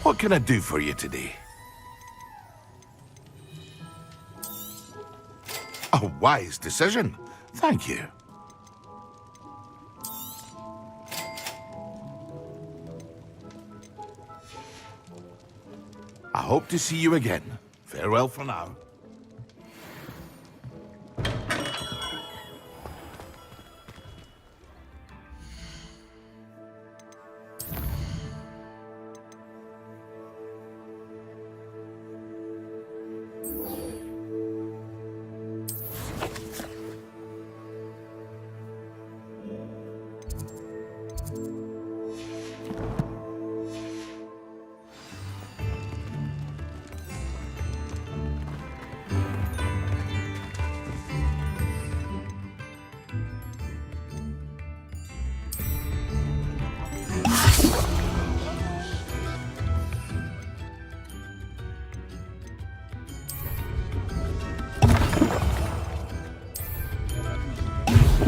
What can I do for you today? A wise decision. Thank you. I hope to see you again. Farewell for now.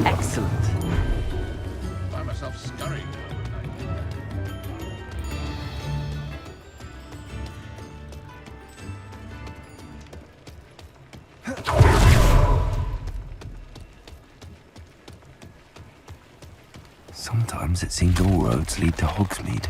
Excellent. Find myself scurrying overnight. Sometimes it seems all roads lead to Hogsmeade.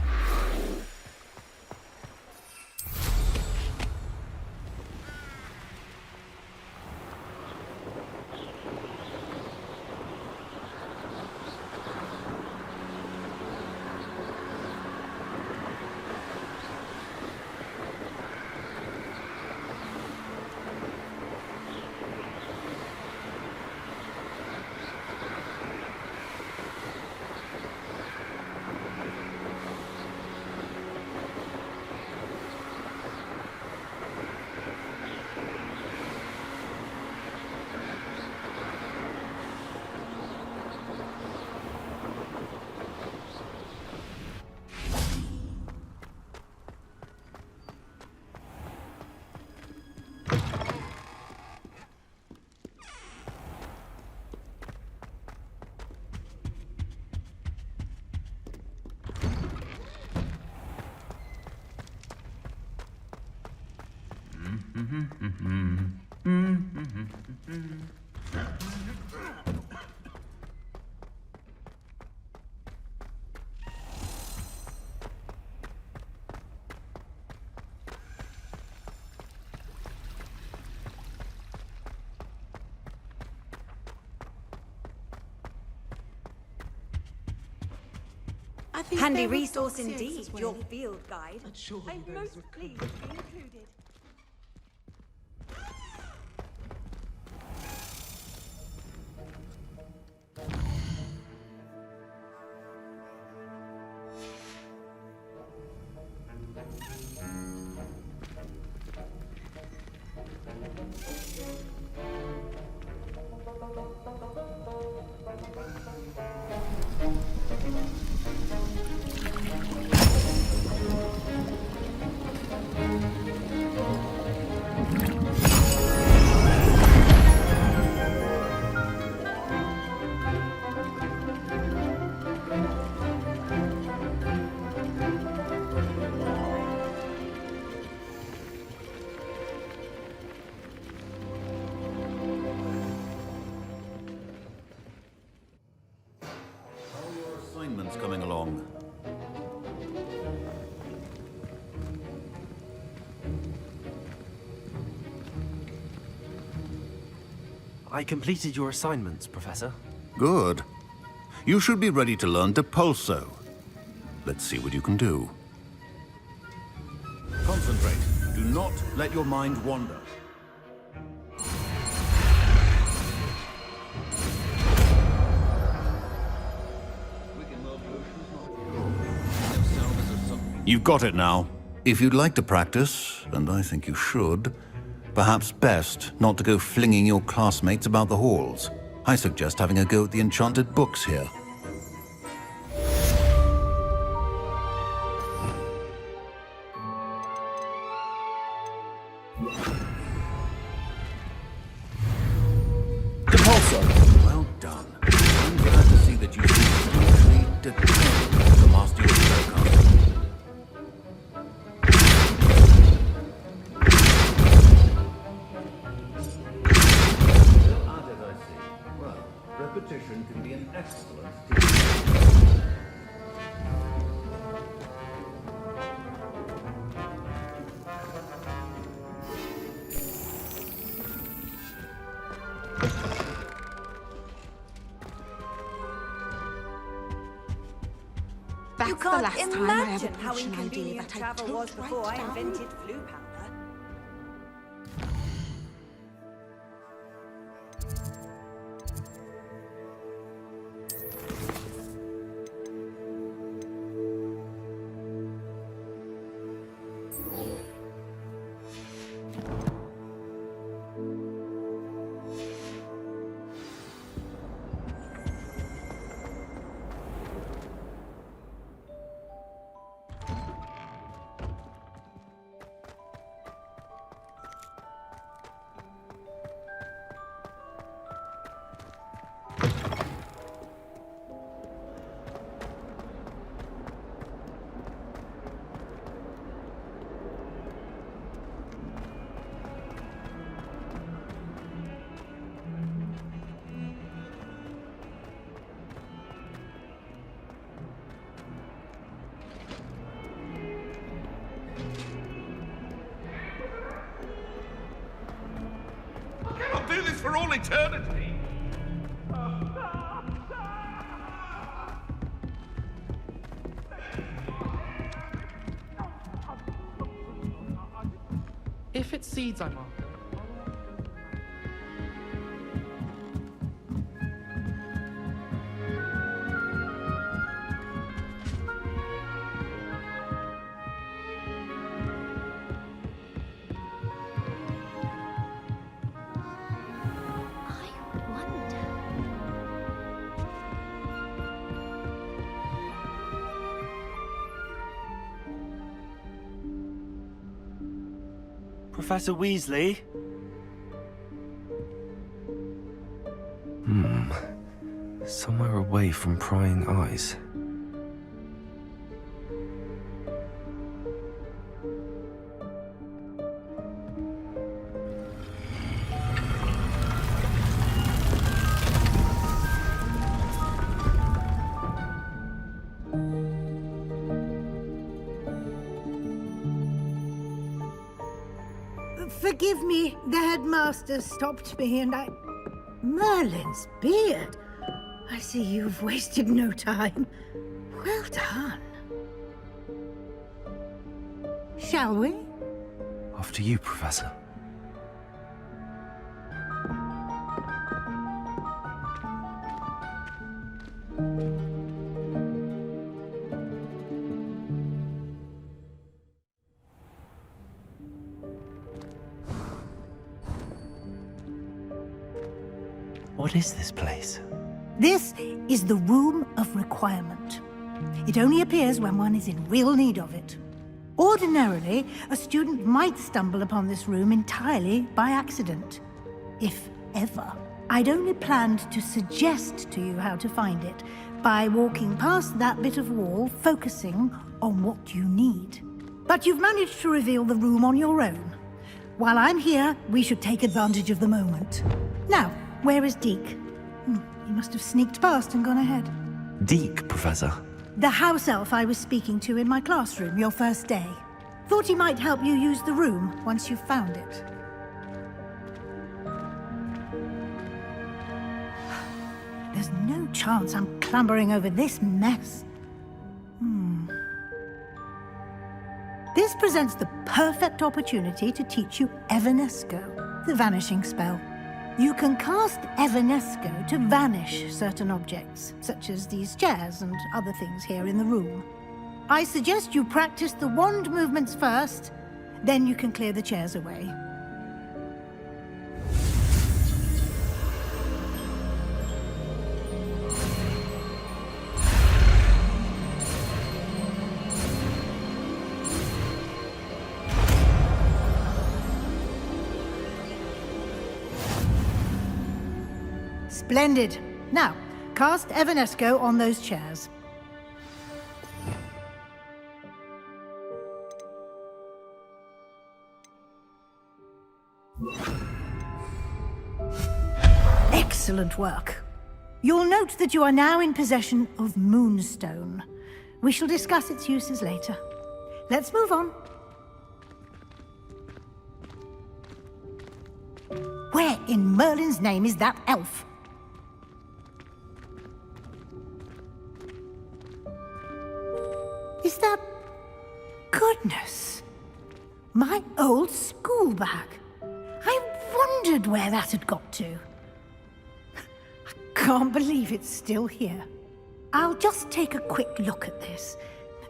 Handy resource indeed, your field guide. I'm most pleased to be included. Coming along. I completed your assignments, Professor. Good. You should be ready to learn to pulso. Let's see what you can do. Concentrate. Do not let your mind wander. You've got it now. If you'd like to practice, and I think you should, perhaps best not to go flinging your classmates about the halls. I suggest having a go at the enchanted books here. Compulso. Well done. I'm glad to see that you seem to be determined to master your spellcasting. You That's the can't last time I have a imagine how potion ID inconvenient that I travel don't was before write I down. invented flu powder. I'll do this for all eternity. If it's seeds I'm after, I wonder. Professor Weasley? Somewhere away from prying eyes. Forgive me, the headmaster stopped me and I... Merlin's beard! I see you've wasted no time. Well done. Shall we? After you, Professor. What is this place? This is the Room of Requirement. It only appears when one is in real need of it. Ordinarily, a student might stumble upon this room entirely by accident. If ever. I'd only planned to suggest to you how to find it by walking past that bit of wall, focusing on what you need. But you've managed to reveal the room on your own. While I'm here, we should take advantage of the moment. Now, where is Deke? He must have sneaked past and gone ahead. Deke, Professor. The house elf I was speaking to in my classroom your first day. Thought he might help you use the room once you've found it. There's no chance I'm clambering over this mess. This presents the perfect opportunity to teach you Evanesco, the vanishing spell. You can cast Evanesco to vanish certain objects, such as these chairs and other things here in the room. I suggest you practice the wand movements first, then you can clear the chairs away. Splendid. Now, cast Evanesco on those chairs. Excellent work. You'll note that you are now in possession of Moonstone. We shall discuss its uses later. Let's move on. Where in Merlin's name is that elf? Is that... Goodness! My old school bag. I wondered where that had got to. I can't believe it's still here. I'll just take a quick look at this.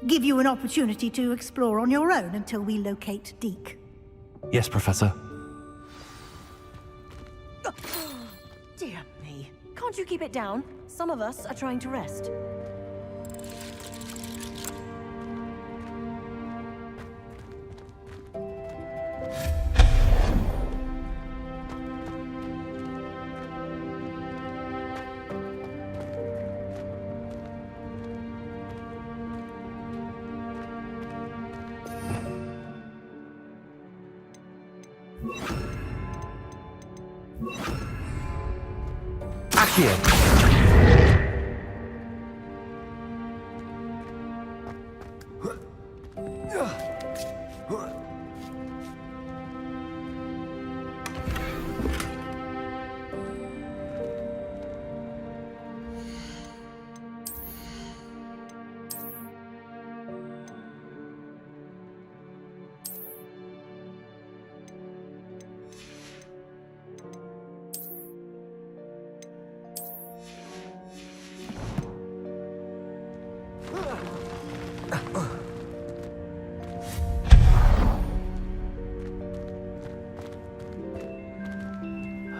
Give you an opportunity to explore on your own until we locate Deke. Yes, Professor. Dear me. Can't you keep it down? Some of us are trying to rest.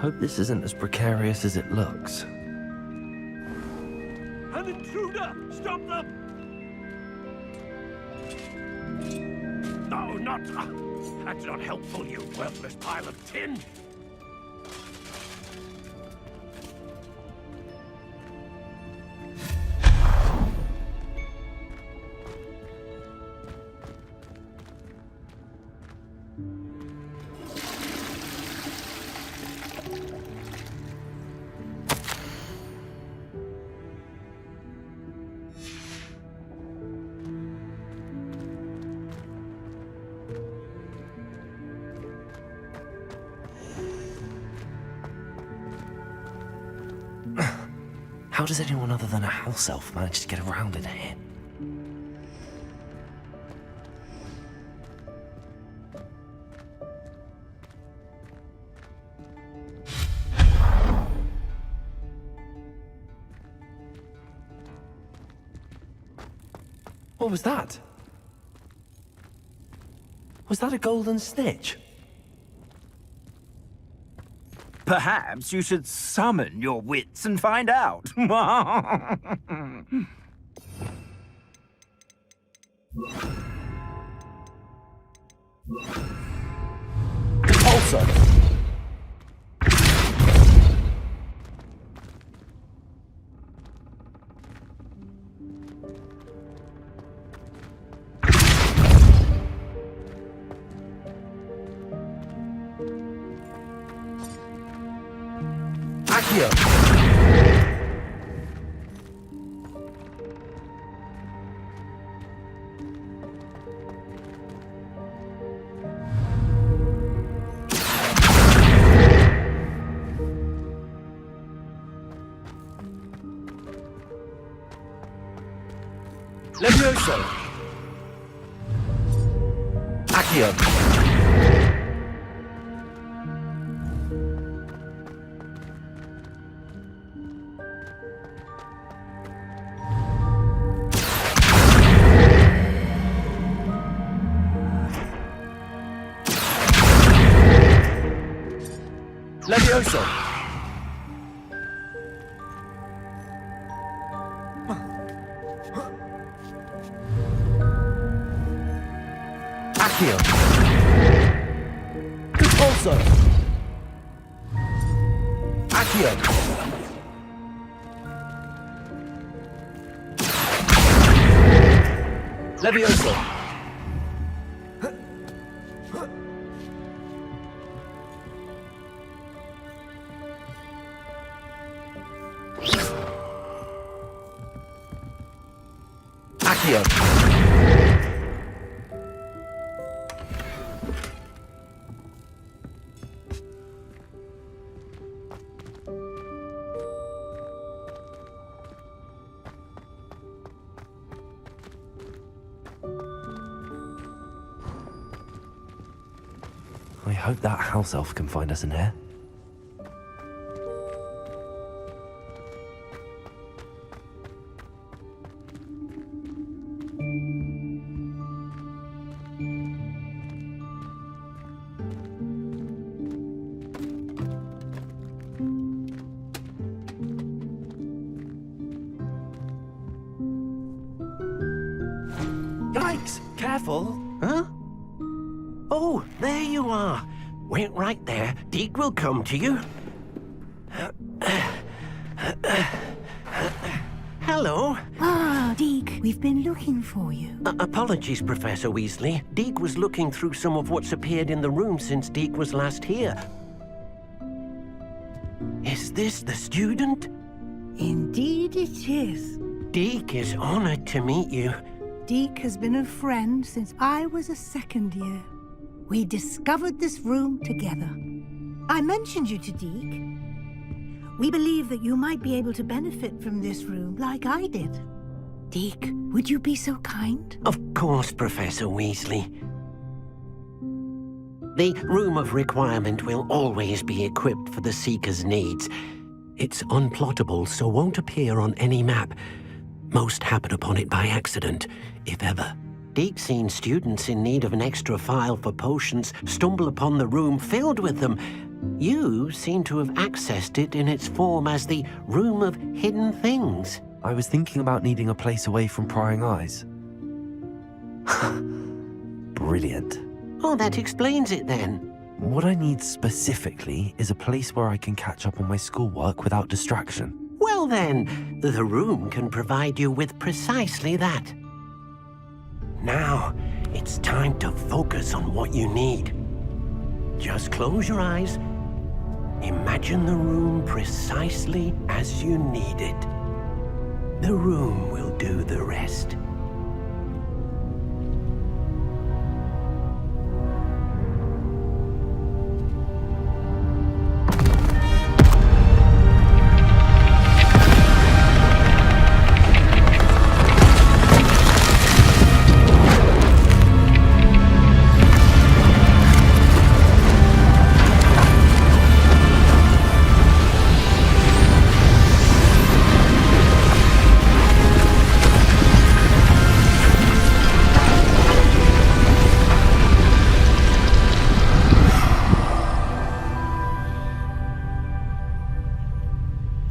Hope this isn't as precarious as it looks. An intruder! Stop them! No, not... that's not helpful, you worthless pile of tin! How does anyone other than a house elf manage to get around in here? What was that? Was that a golden snitch? Perhaps you should summon your wits and find out. Also, Accio. Levioso. Accio. Levioso. Accio. Repulso. Accio. Levioso. Accio! I hope that house elf can find us in here. Yikes! Careful! Huh? Oh, there you are. Wait right there. Deke will come to you. Hello. Ah, Deke, we've been looking for you. Apologies, Professor Weasley. Deke was looking through some of what's appeared in the room since Deke was last here. Is this the student? Indeed it is. Deke is honored to meet you. Deke has been a friend since I was a second year. We discovered this room together. I mentioned you to Deke. We believe that you might be able to benefit from this room like I did. Deke, would you be so kind? Of course, Professor Weasley. The Room of Requirement will always be equipped for the Seeker's needs. It's unplottable, so won't appear on any map. Most happen upon it by accident, if ever. Deke's seen students in need of an extra file for potions stumble upon the room filled with them. You seem to have accessed it in its form as the Room of Hidden Things. I was thinking about needing a place away from prying eyes. Brilliant. Oh, that explains it then. What I need specifically is a place where I can catch up on my schoolwork without distraction. Well then, the room can provide you with precisely that. Now, it's time to focus on what you need. Just close your eyes. Imagine the room precisely as you need it. The room will do the rest.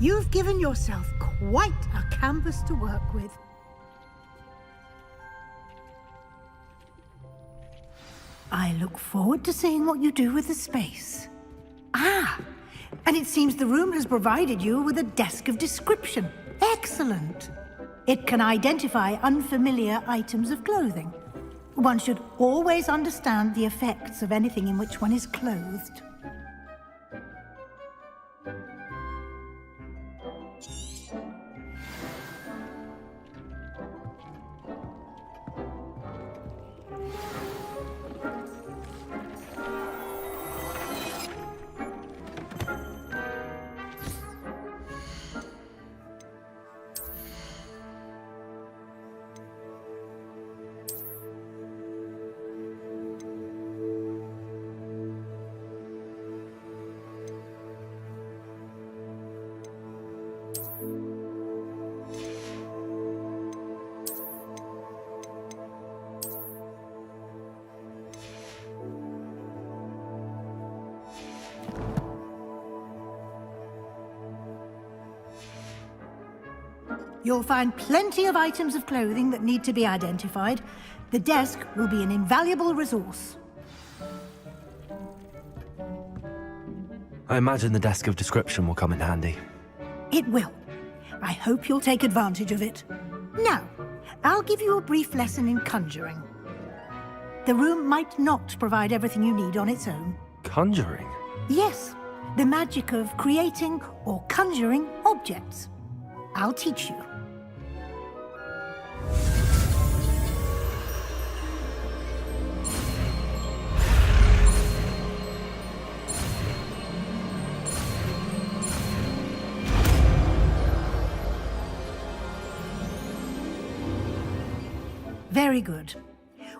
You've given yourself quite a canvas to work with. I look forward to seeing what you do with the space. Ah, and it seems the room has provided you with a desk of description. Excellent. It can identify unfamiliar items of clothing. One should always understand the effects of anything in which one is clothed. You'll find plenty of items of clothing that need to be identified. The desk will be an invaluable resource. I imagine the desk of description will come in handy. It will. I hope you'll take advantage of it. Now, I'll give you a brief lesson in conjuring. The room might not provide everything you need on its own. Conjuring? Yes, the magic of creating or conjuring objects. I'll teach you. Very good.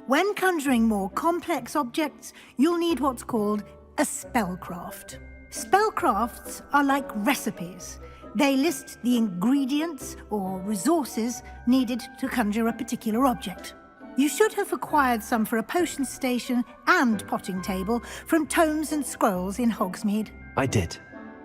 When conjuring more complex objects, you'll need what's called a spellcraft. Spellcrafts are like recipes. They list the ingredients or resources needed to conjure a particular object. You should have acquired some for a potion station and potting table from tomes and scrolls in Hogsmeade. I did.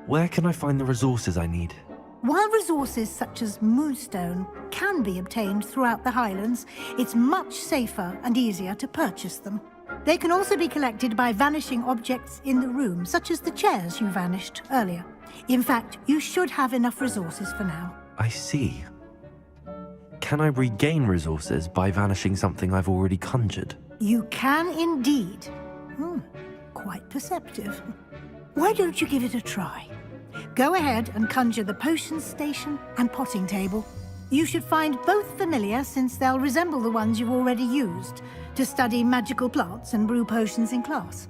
Where can I find the resources I need? While resources such as moonstone can be obtained throughout the Highlands, it's much safer and easier to purchase them. They can also be collected by vanishing objects in the room, such as the chairs you vanished earlier. In fact, you should have enough resources for now. I see. Can I regain resources by vanishing something I've already conjured? You can indeed. Quite perceptive. Why don't you give it a try? Go ahead and conjure the potion station and potting table. You should find both familiar, since they'll resemble the ones you've already used to study magical plants and brew potions in class.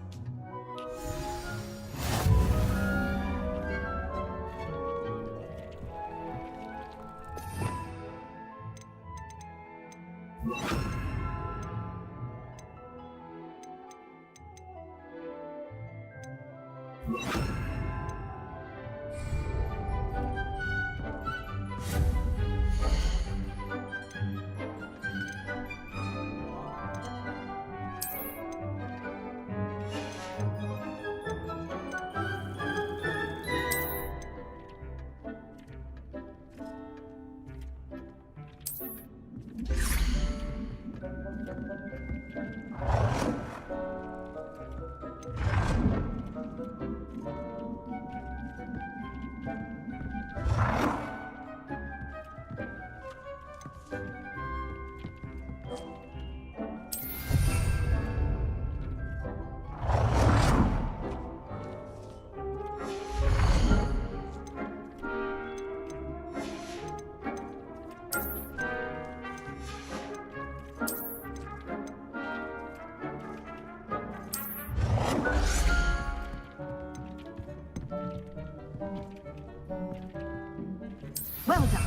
Well done.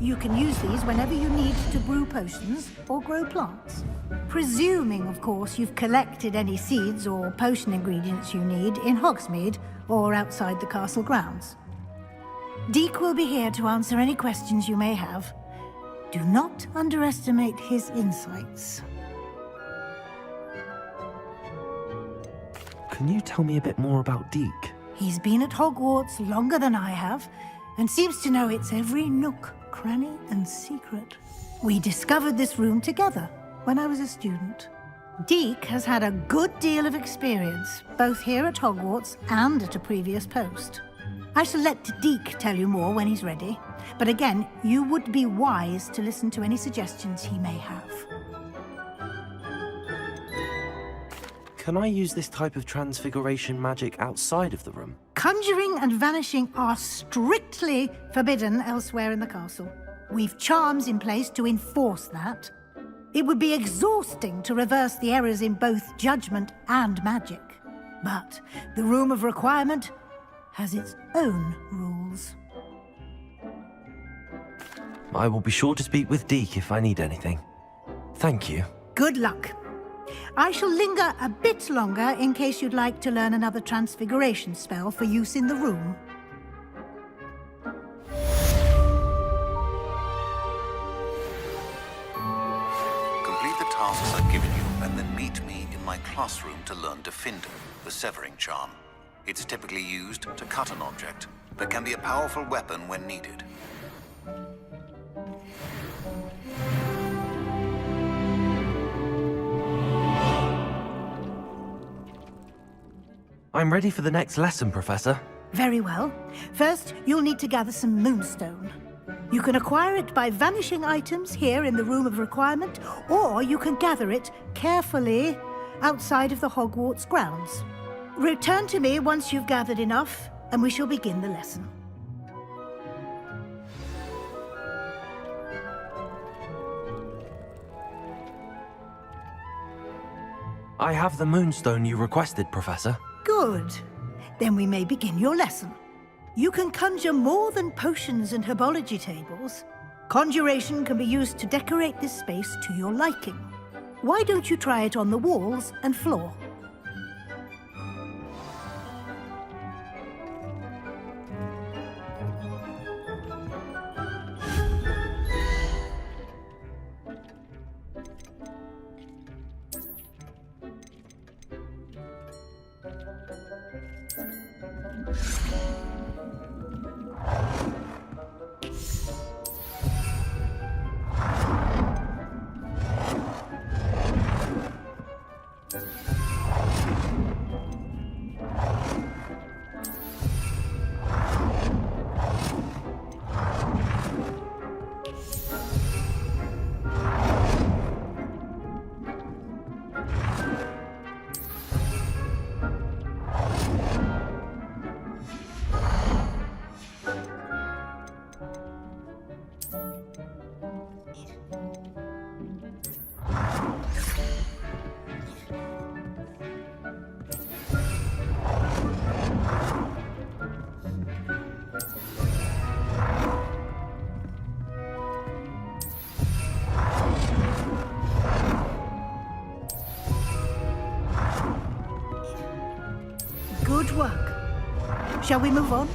You can use these whenever you need to brew potions or grow plants. Presuming, of course, you've collected any seeds or potion ingredients you need in Hogsmeade or outside the castle grounds. Deek will be here to answer any questions you may have. Do not underestimate his insights. Can you tell me a bit more about Deek? He's been at Hogwarts longer than I have, and seems to know its every nook, cranny, and secret. We discovered this room together when I was a student. Deek has had a good deal of experience, both here at Hogwarts and at a previous post. I shall let Deek tell you more when he's ready, but again, you would be wise to listen to any suggestions he may have. Can I use this type of transfiguration magic outside of the room? Conjuring and vanishing are strictly forbidden elsewhere in the castle. We've charms in place to enforce that. It would be exhausting to reverse the errors in both judgment and magic. But the Room of Requirement has its own rules. I will be sure to speak with Deek if I need anything. Thank you. Good luck. I shall linger a bit longer in case you'd like to learn another transfiguration spell for use in the room. Complete the tasks I've given you, and then meet me in my classroom to learn Defender, the Severing Charm. It's typically used to cut an object, but can be a powerful weapon when needed. I'm ready for the next lesson, Professor. Very well. First, you'll need to gather some moonstone. You can acquire it by vanishing items here in the Room of Requirement, or you can gather it carefully outside of the Hogwarts grounds. Return to me once you've gathered enough, and we shall begin the lesson. I have the moonstone you requested, Professor. Good. Then we may begin your lesson. You can conjure more than potions and herbology tables. Conjuration can be used to decorate this space to your liking. Why don't you try it on the walls and floor? Good work. Shall we move on?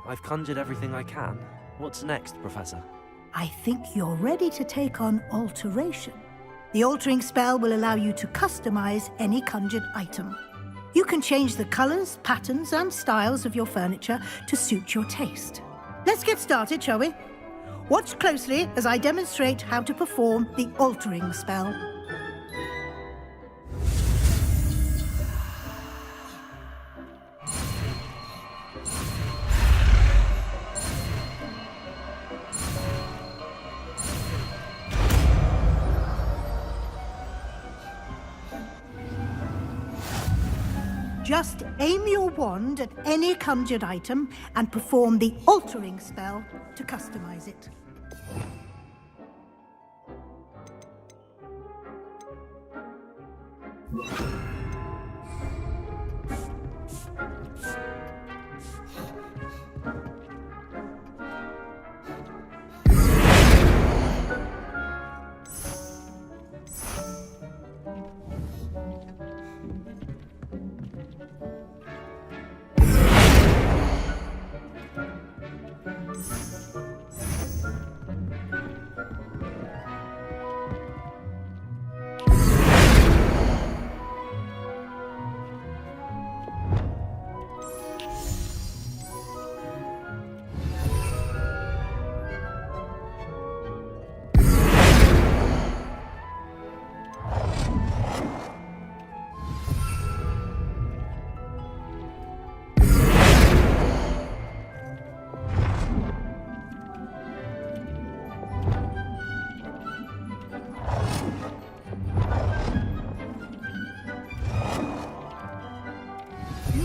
I've conjured everything I can. What's next, Professor? I think you're ready to take on alteration. The altering spell will allow you to customize any conjured item. You can change the colors, patterns, and styles of your furniture to suit your taste. Let's get started, shall we? Watch closely as I demonstrate how to perform the altering spell. Just aim your wand at any conjured item and perform the altering spell to customize it.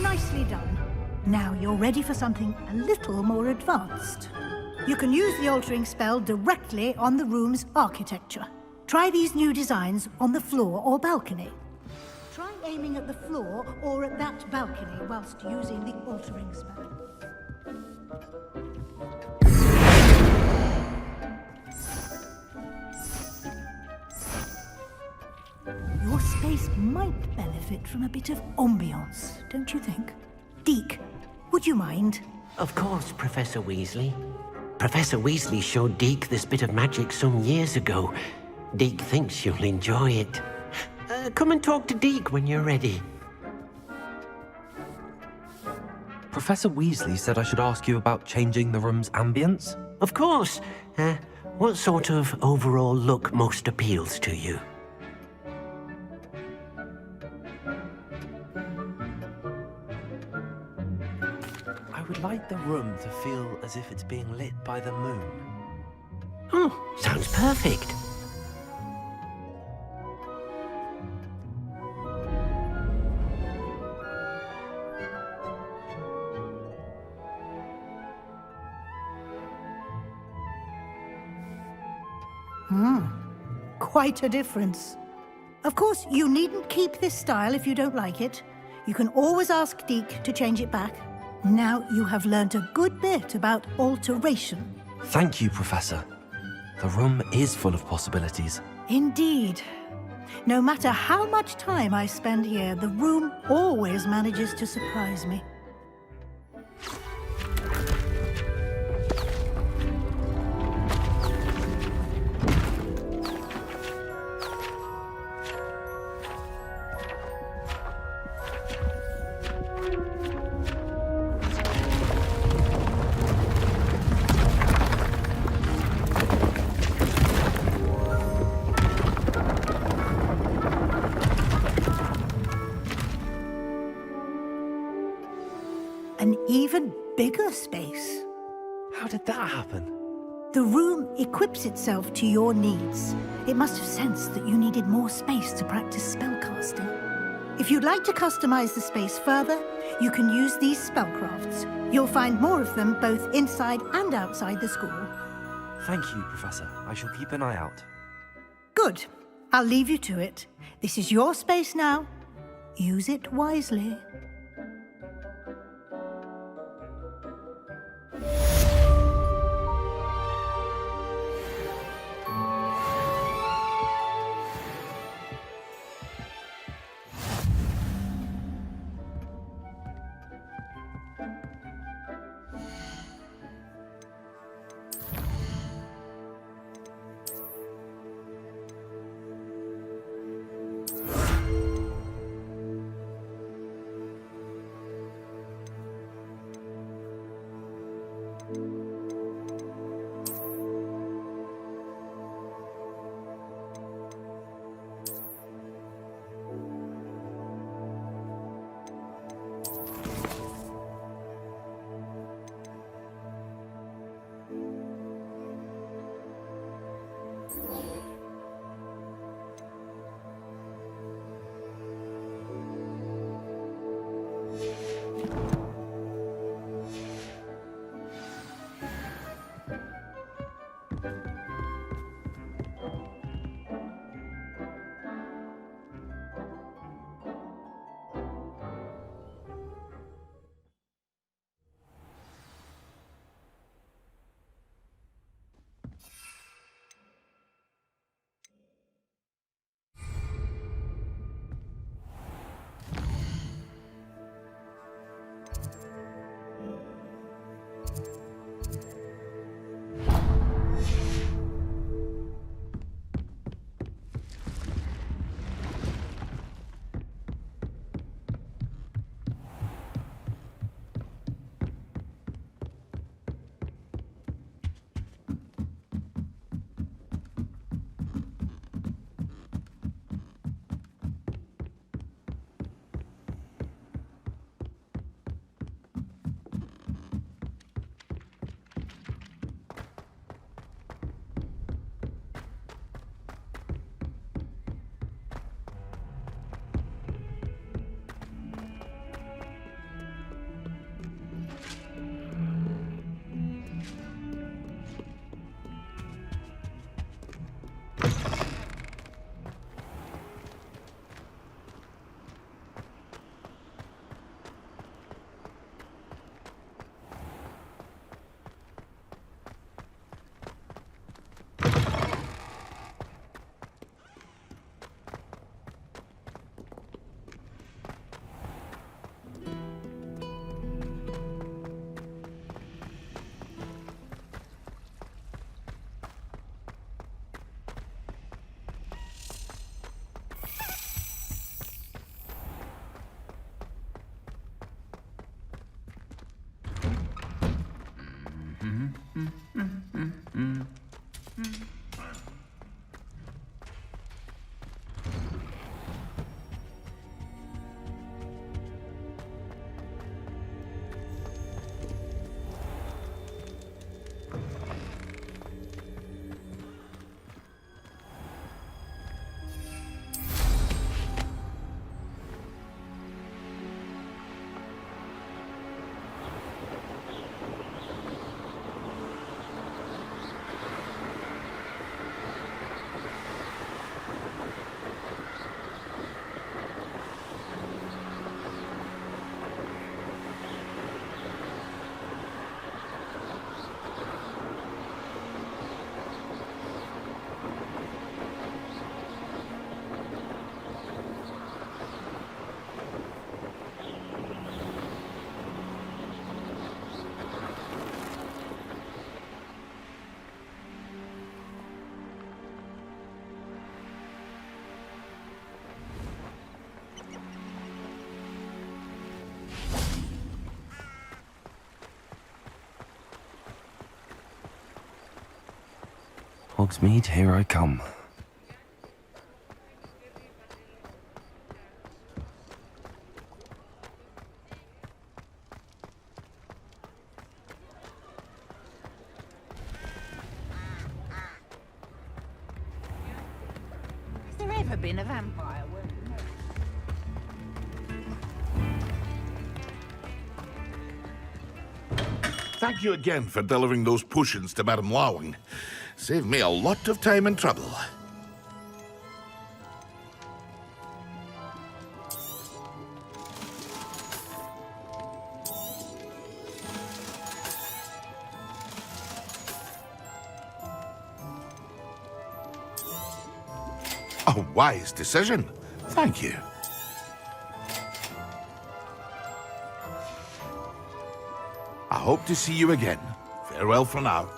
Nicely done. Now you're ready for something a little more advanced. You can use the altering spell directly on the room's architecture. Try these new designs on the floor or balcony. Try aiming at the floor or at that balcony whilst using the altering spell. Your space might benefit from a bit of ambiance, don't you think? Deke, would you mind? Of course, Professor Weasley. Professor Weasley showed Deke this bit of magic some years ago. Deke thinks you'll enjoy it. Come and talk to Deke when you're ready. Professor Weasley said I should ask you about changing the room's ambience? Of course. What sort of overall look most appeals to you? I would like the room to feel as if it's being lit by the moon. Oh, sounds perfect. Quite a difference. Of course, you needn't keep this style if you don't like it. You can always ask Deke to change it back. Now you have learnt a good bit about alteration. Thank you, Professor. The room is full of possibilities. Indeed. No matter how much time I spend here, the room always manages to surprise me. An even bigger space. How did that happen? The room equips itself to your needs. It must have sensed that you needed more space to practice spellcasting. If you'd like to customize the space further, you can use these spellcrafts. You'll find more of them both inside and outside the school. Thank you, Professor. I shall keep an eye out. Good. I'll leave you to it. This is your space now. Use it wisely. Hogsmeade, here I come. Has there ever been a vampire? Thank you again for delivering those potions to Madame Lawing. Saved me a lot of time and trouble. A wise decision. Thank you. I hope to see you again. Farewell for now.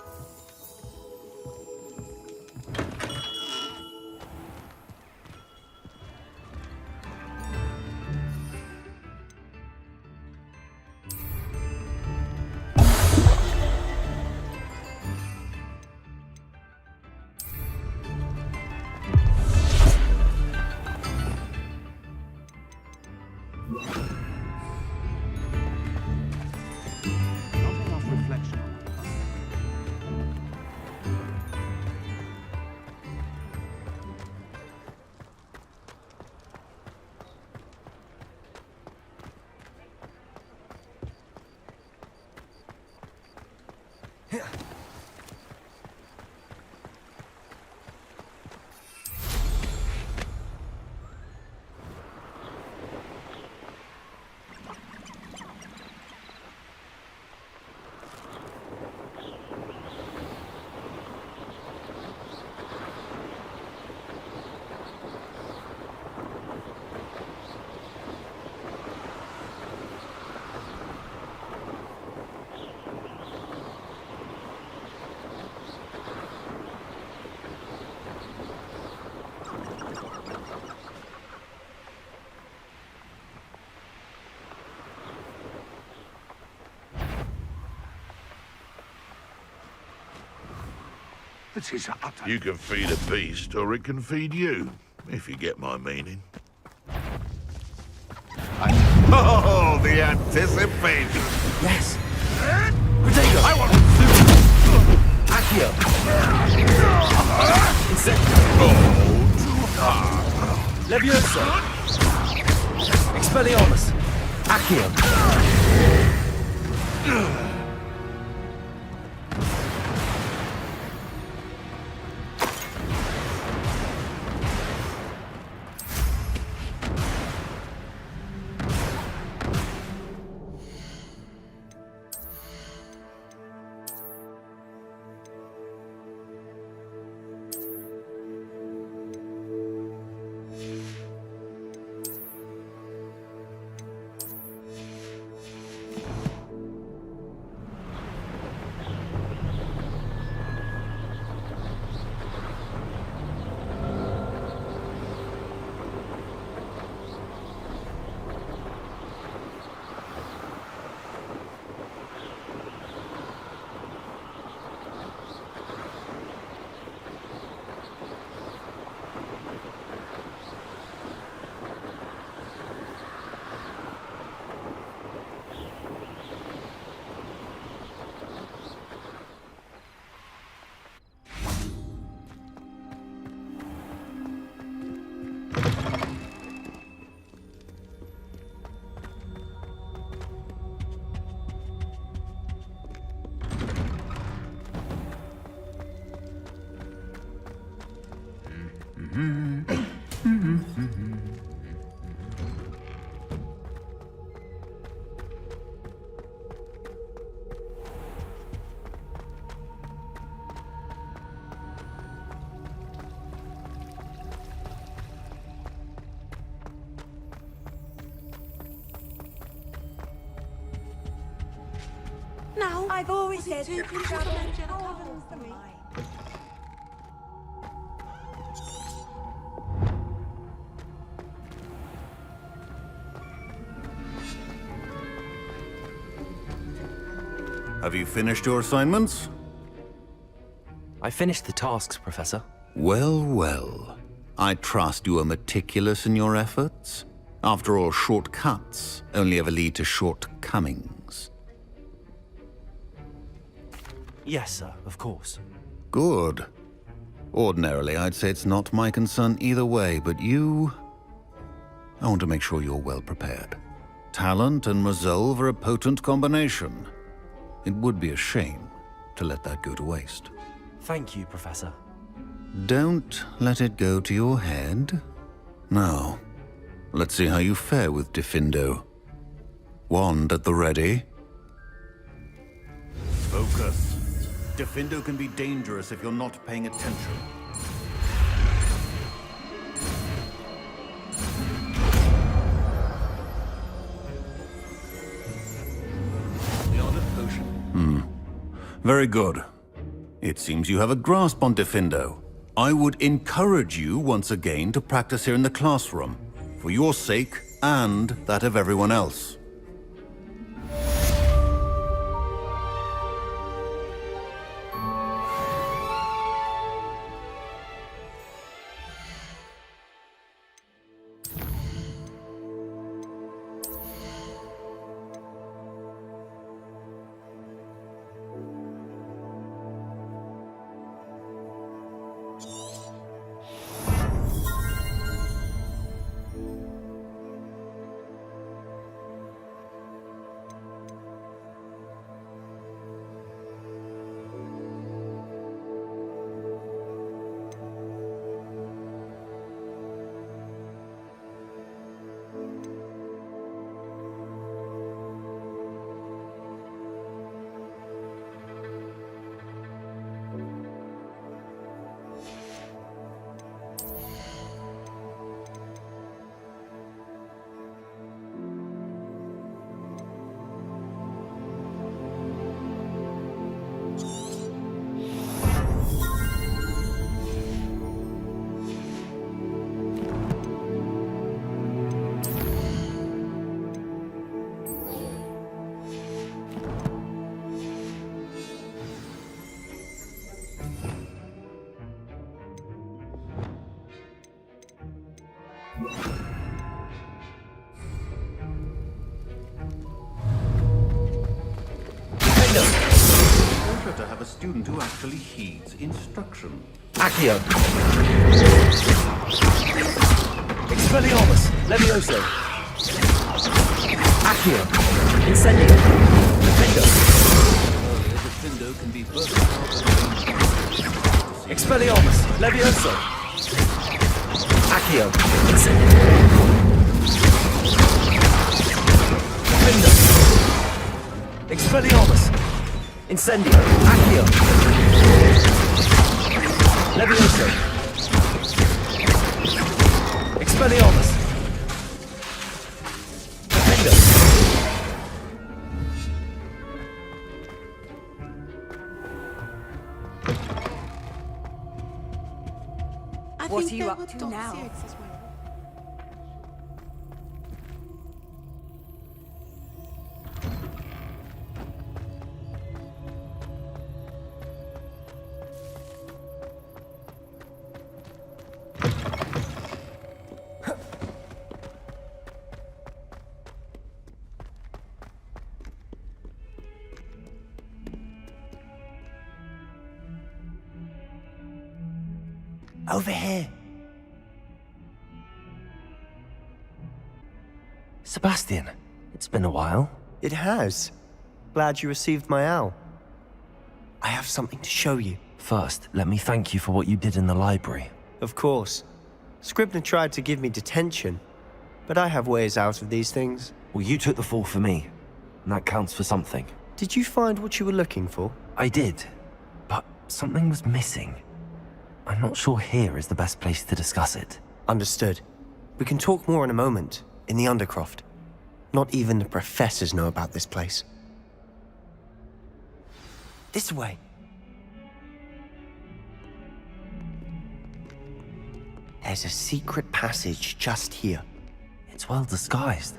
You can feed a beast, or it can feed you, if you get my meaning. Oh, the anticipation! Yes! Potato! I want Accio! Oh, too hard. Leviosa! Expelliarmus! Accio! No, I've always said that you should mention Hogwarts the right. Have you finished your assignments? I I finished the tasks, Professor. Well, well. I trust you are meticulous in your efforts. After all, shortcuts only ever lead to shortcomings. Yes, sir, of course. Good. Ordinarily, I'd say it's not my concern either way, but you... I want to make sure you're well prepared. Talent and resolve are a potent combination. It would be a shame to let that go to waste. Thank you, Professor. Don't let it go to your head. Now, let's see how you fare with Diffindo. Wand at the ready. Focus. Diffindo can be dangerous if you're not paying attention. The other potion. Very good. It seems you have a grasp on Diffindo. I would encourage you once again to practice here in the classroom, for your sake and that of everyone else. To have a student who actually heeds instruction. Accio. Expelliarmus. Levioso. Accio. Incendio. Defendo. Diffindo can be versatile. Expelliarmus. Levioso. Accio. Incendio. Defendo. Expelliarmus. Incendio. Accio. Levioso. Expelliarmus. Defendo. What are you up to now? Over here. Sebastian, it's been a while. It has. Glad you received my owl. I have something to show you. First, let me thank you for what you did in the library. Of course. Scribner tried to give me detention, but I have ways out of these things. Well, you took the fall for me, and that counts for something. Did you find what you were looking for? I did, but something was missing. I'm not sure here is the best place to discuss it. Understood. We can talk more in a moment, in the Undercroft. Not even the professors know about this place. This way. There's a secret passage just here. It's well disguised.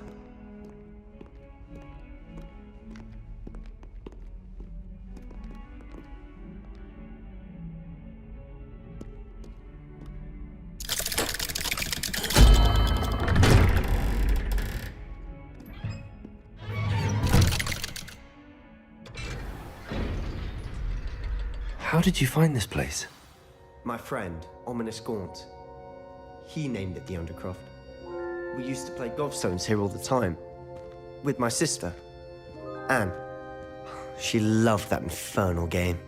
How did you find this place? My friend, Ominous Gaunt. He named it the Undercroft. We used to play gobstones here all the time. With my sister, Anne. She loved that infernal game.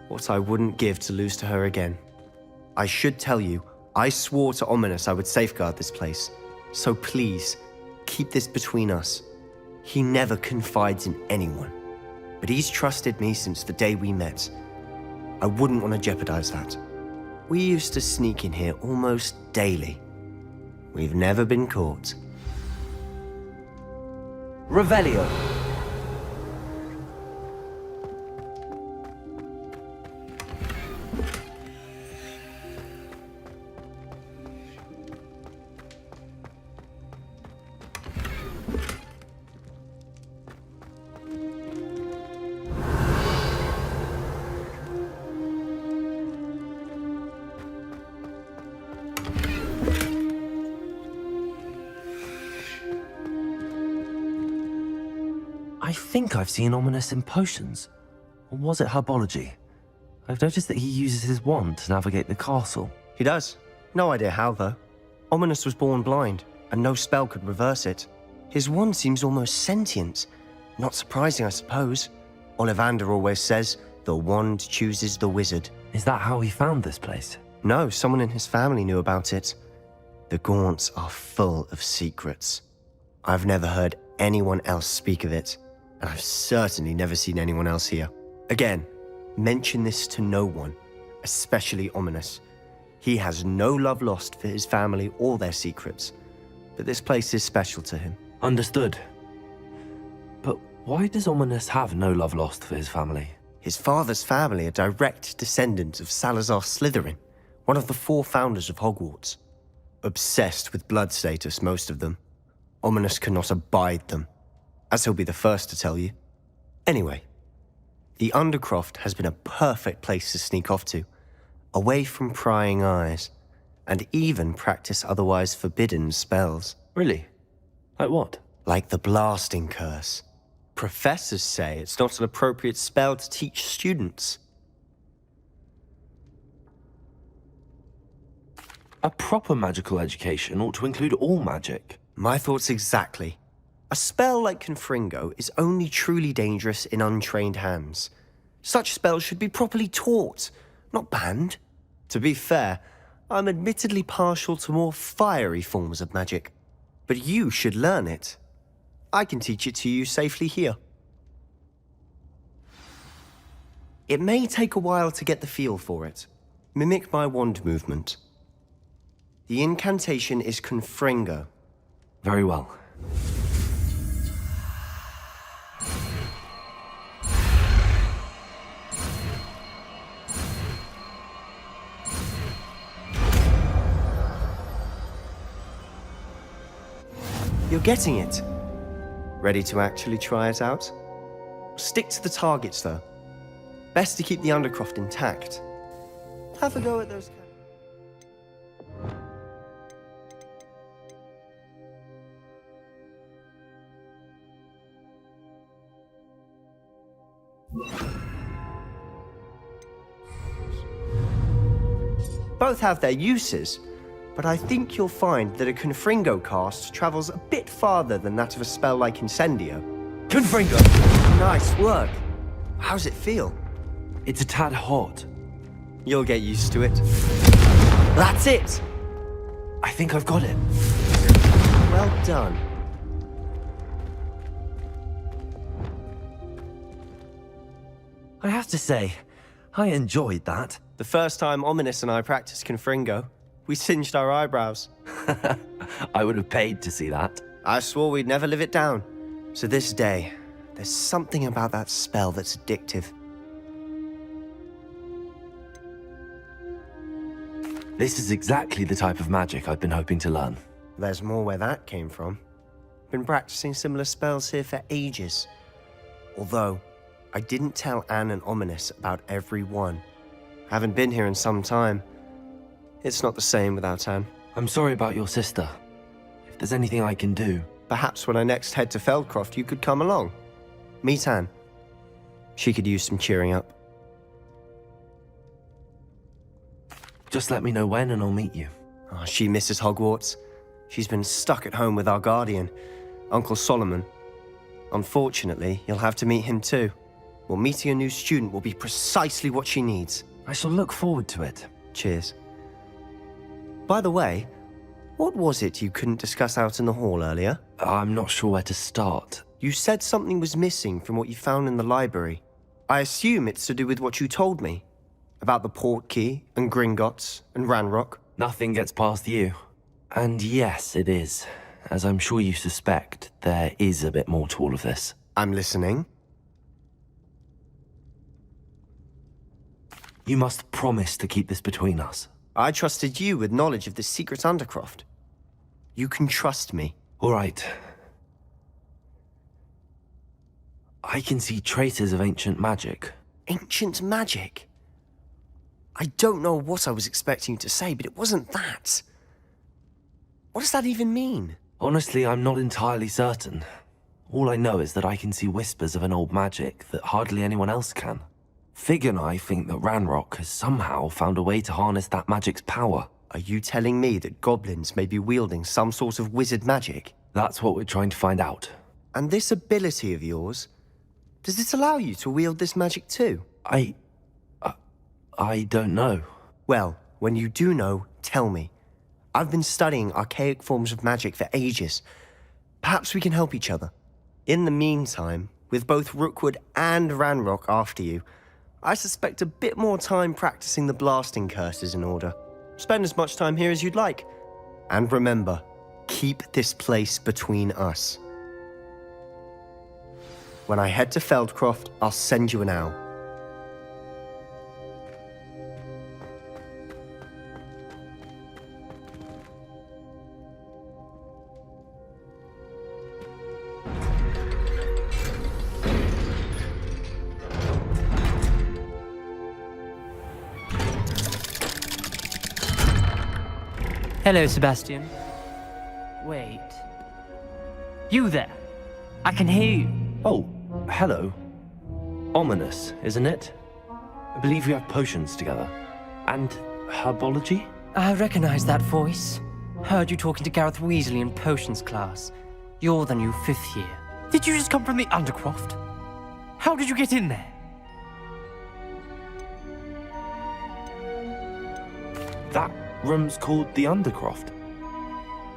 What I wouldn't give to lose to her again. I should tell you, I swore to Ominous I would safeguard this place. So please, keep this between us. He never confides in anyone. But he's trusted me since the day we met. I wouldn't want to jeopardize that. We used to sneak in here almost daily. We've never been caught. Revelio. I think I've seen Ominous in potions. Or was it herbology? I've noticed that he uses his wand to navigate the castle. He does. No idea how, though. Ominous was born blind, and no spell could reverse it. His wand seems almost sentient. Not surprising, I suppose. Ollivander always says, the wand chooses the wizard. Is that how he found this place? No, someone in his family knew about it. The Gaunts are full of secrets. I've never heard anyone else speak of it, and I've certainly never seen anyone else here. Again, mention this to no one, especially Ominous. He has no love lost for his family or their secrets, but this place is special to him. Understood. But why does Ominous have no love lost for his family? His father's family are direct descendants of Salazar Slytherin, one of the 4 founders of Hogwarts. Obsessed with blood status, most of them. Ominous cannot abide them, as he'll be the first to tell you. Anyway, the Undercroft has been a perfect place to sneak off to, away from prying eyes, and even practice otherwise forbidden spells. Really? Like what? Like the Blasting Curse. Professors say it's not an appropriate spell to teach students. A proper magical education ought to include all magic. My thoughts exactly. A spell like Confringo is only truly dangerous in untrained hands. Such spells should be properly taught, not banned. To be fair, I'm admittedly partial to more fiery forms of magic. But you should learn it. I can teach it to you safely here. It may take a while to get the feel for it. Mimic my wand movement. The incantation is Confringo. Very well. You're getting it. Ready to actually try it out? Stick to the targets, though. Best to keep the Undercroft intact. Have a go at those... Both have their uses, but I think you'll find that a Confringo cast travels a bit farther than that of a spell like Incendio. Confringo! Nice work. How's it feel? It's a tad hot. You'll get used to it. That's it! I think I've got it. Well done. I have to say, I enjoyed that. The first time Ominous and I practiced Confringo, we singed our eyebrows. I would have paid to see that. I swore we'd never live it down. So this day, there's something about that spell that's addictive. This is exactly the type of magic I've been hoping to learn. There's more where that came from. Been practicing similar spells here for ages. Although, I didn't tell Anne and Ominous about every one. Haven't been here in some time. It's not the same without Anne. I'm sorry about your sister. If there's anything I can do... Perhaps when I next head to Feldcroft, you could come along. Meet Anne. She could use some cheering up. Just let me know when and I'll meet you. Oh, she misses Hogwarts. She's been stuck at home with our guardian, Uncle Solomon. Unfortunately, you'll have to meet him too. Well, meeting a new student will be precisely what she needs. I shall look forward to it. Cheers. By the way, what was it you couldn't discuss out in the hall earlier? I'm not sure where to start. You said something was missing from what you found in the library. I assume it's to do with what you told me. About the Portkey, and Gringotts, and Ranrock. Nothing gets past you. And yes, it is. As I'm sure you suspect, there is a bit more to all of this. I'm listening. You must promise to keep this between us. I trusted you with knowledge of the secret Undercroft. You can trust me. All right. I can see traces of ancient magic. Ancient magic? I don't know what I was expecting you to say, but it wasn't that. What does that even mean? Honestly, I'm not entirely certain. All I know is that I can see whispers of an old magic that hardly anyone else can. Fig and I think that Ranrock has somehow found a way to harness that magic's power. Are you telling me that goblins may be wielding some sort of wizard magic? That's what we're trying to find out. And this ability of yours, does it allow you to wield this magic too? I don't know. Well, when you do know, tell me. I've been studying archaic forms of magic for ages. Perhaps we can help each other. In the meantime, with both Rookwood and Ranrock after you, I suspect a bit more time practicing the blasting curse is in order. Spend as much time here as you'd like. And remember, keep this place between us. When I head to Feldcroft, I'll send you an owl. Hello, Sebastian. Wait. You there? I can hear you. Oh, hello. Ominous, isn't it? I believe we have potions together. And herbology? I recognize that voice. Heard you talking to Gareth Weasley in potions class. You're the new 5th year. Did you just come from the Undercroft? How did you get in there? That room's called the Undercroft.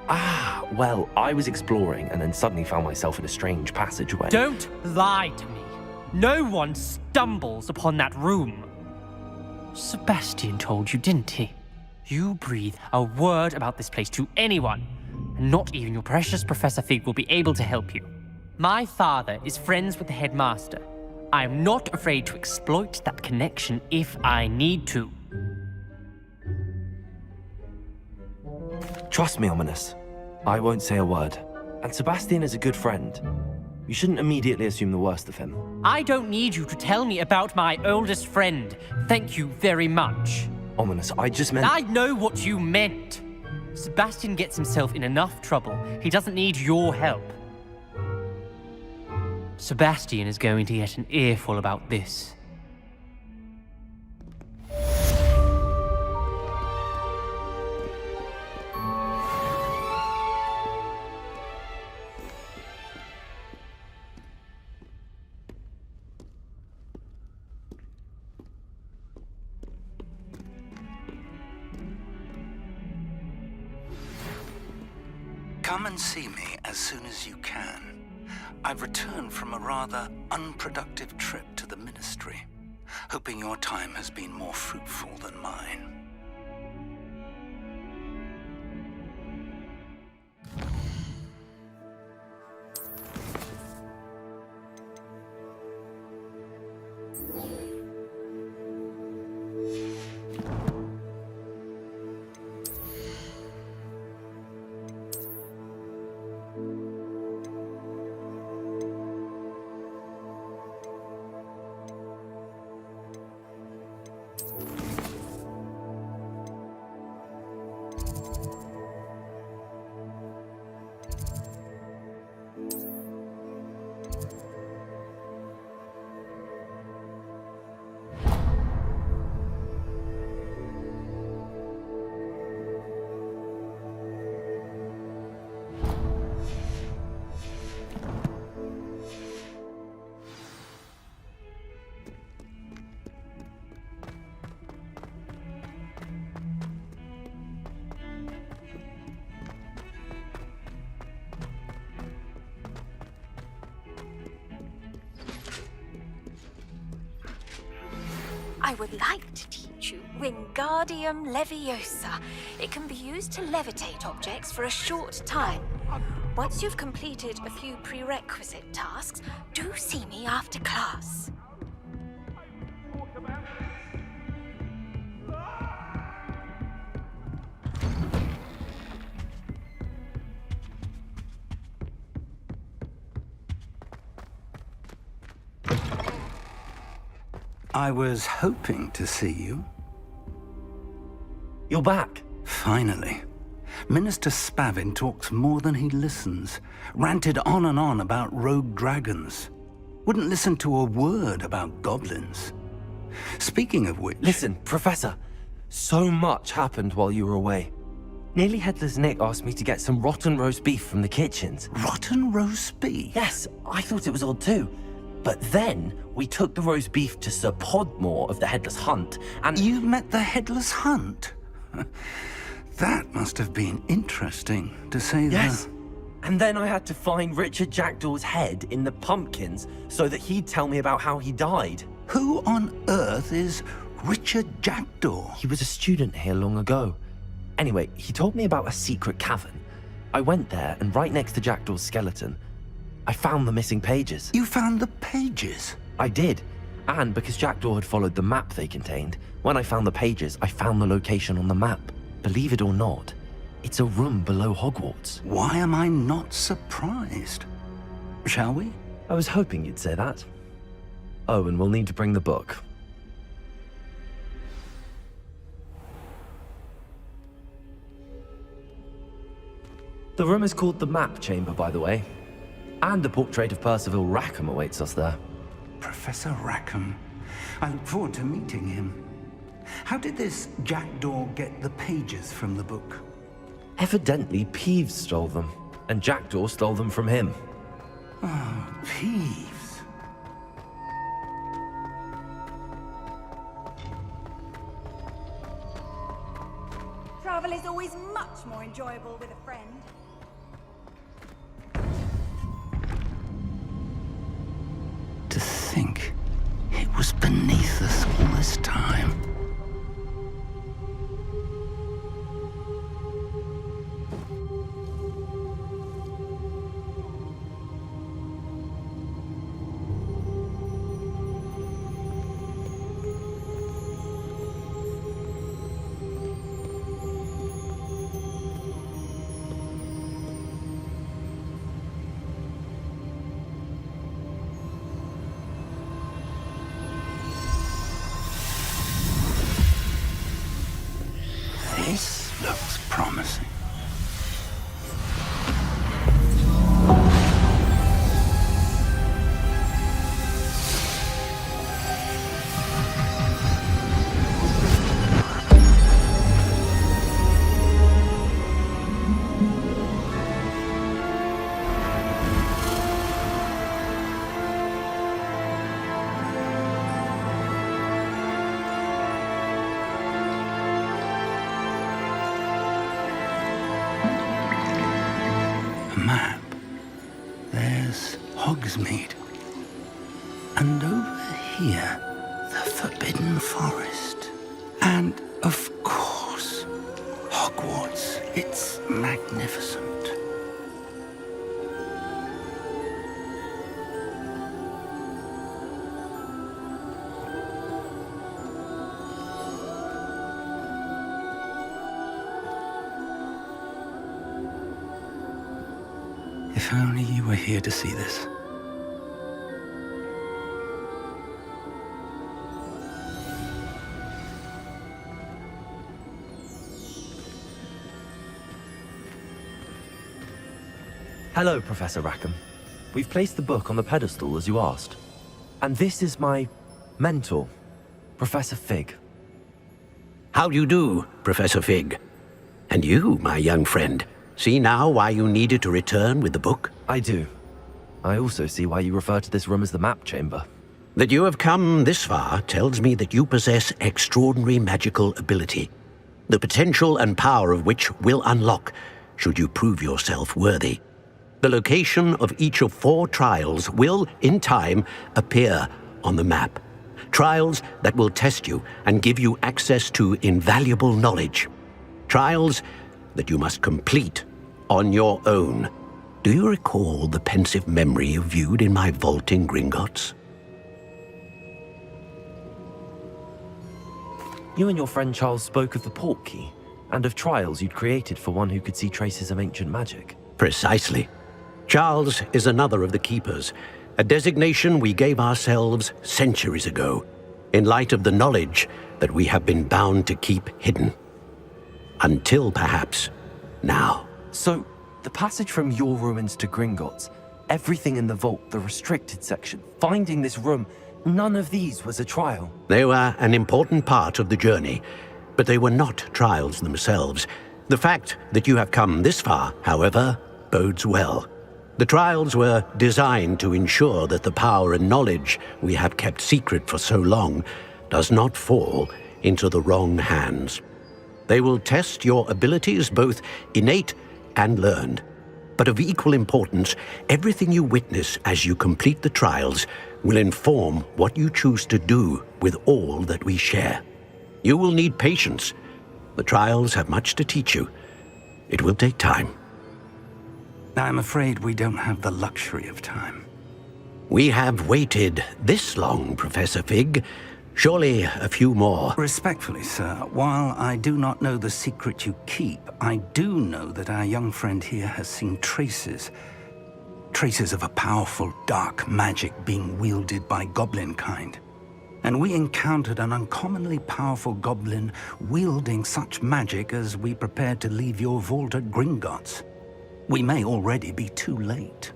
Ah, well, I was exploring and then suddenly found myself in a strange passageway. Don't lie to me. No one stumbles upon that room. Sebastian told you, didn't he? You breathe a word about this place to anyone, and not even your precious Professor Fig will be able to help you. My father is friends with the headmaster. I am not afraid to exploit that connection if I need to. Trust me, Ominous. I won't say a word. And Sebastian is a good friend. You shouldn't immediately assume the worst of him. I don't need you to tell me about my oldest friend. Thank you very much. Ominous, I just meant... I know what you meant. Sebastian gets himself in enough trouble. He doesn't need your help. Sebastian is going to get an earful about this. Come and see me as soon as you can. I've returned from a rather unproductive trip to the Ministry, hoping your time has been more fruitful than mine. I would like to teach you Wingardium Leviosa. It can be used to levitate objects for a short time. Once you've completed a few prerequisite tasks, do see me after class. I was hoping to see you. You're back. Finally. Minister Spavin talks more than he listens. Ranted on and on about rogue dragons. Wouldn't listen to a word about goblins. Speaking of which... Listen, Professor. So much happened while you were away. Nearly Headless Nick asked me to get some rotten roast beef from the kitchens. Rotten roast beef? Yes, I thought it was odd too. But then we took the roast beef to Sir Podmore of the Headless Hunt, and... You met the Headless Hunt? That must have been interesting, to say the... Yes. And then I had to find Richard Jackdaw's head in the pumpkins so that he'd tell me about how he died. Who on earth is Richard Jackdaw? He was a student here long ago. Anyway, he told me about a secret cavern. I went there, and right next to Jackdaw's skeleton, I found the missing pages. You found the pages? I did. And because Jackdaw had followed the map they contained, when I found the pages, I found the location on the map. Believe it or not, it's a room below Hogwarts. Why am I not surprised? Shall we? I was hoping you'd say that. Oh, and we'll need to bring the book. The room is called the Map Chamber, by the way. And the portrait of Percival Rackham awaits us there. Professor Rackham. I look forward to meeting him. How did this Jackdaw get the pages from the book? Evidently, Peeves stole them, and Jackdaw stole them from him. Oh, Peeves. Travel is always much more enjoyable with a friend. To think it was beneath us all this time. This looks promising. Map. There's Hogsmeade. And over here, the Forbidden Forest. And, of course, Hogwarts. It's magnificent. If only you were here to see this. Hello, Professor Rackham. We've placed the book on the pedestal as you asked. And this is my mentor, Professor Fig. How do you do, Professor Fig? And you, my young friend, see now why you needed to return with the book? I do. I also see why you refer to this room as the Map Chamber. That you have come this far tells me that you possess extraordinary magical ability, the potential and power of which will unlock should you prove yourself worthy. The location of each of 4 trials will, in time, appear on the map. Trials that will test you and give you access to invaluable knowledge. Trials that you must complete on your own. Do you recall the pensive memory you viewed in my vault in Gringotts? You and your friend Charles spoke of the port key, and of trials you'd created for one who could see traces of ancient magic. Precisely. Charles is another of the Keepers, a designation we gave ourselves centuries ago, in light of the knowledge that we have been bound to keep hidden. Until perhaps now. So, the passage from your ruins to Gringotts, everything in the vault, the restricted section, finding this room, none of these was a trial. They were an important part of the journey, but they were not trials themselves. The fact that you have come this far, however, bodes well. The trials were designed to ensure that the power and knowledge we have kept secret for so long does not fall into the wrong hands. They will test your abilities, both innate and learned. But of equal importance, everything you witness as you complete the trials will inform what you choose to do with all that we share. You will need patience. The trials have much to teach you. It will take time. I'm afraid we don't have the luxury of time. We have waited this long, Professor Fig. Surely a few more. Respectfully, sir, while I do not know the secret you keep, I do know that our young friend here has seen traces of a powerful dark magic being wielded by goblin kind. And we encountered an uncommonly powerful goblin wielding such magic as we prepared to leave your vault at Gringotts. We may already be too late.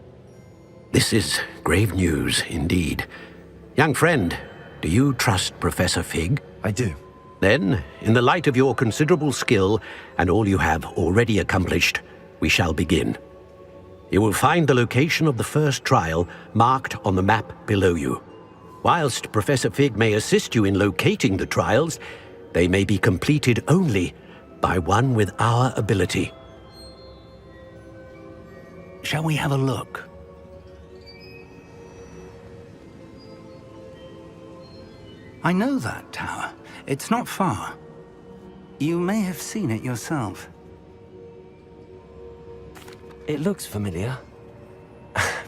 This is grave news indeed. Young friend, do you trust Professor Fig? I do. Then, in the light of your considerable skill and all you have already accomplished, we shall begin. You will find the location of the first trial marked on the map below you. Whilst Professor Fig may assist you in locating the trials, they may be completed only by one with our ability. Shall we have a look? I know that tower. It's not far. You may have seen it yourself. It looks familiar.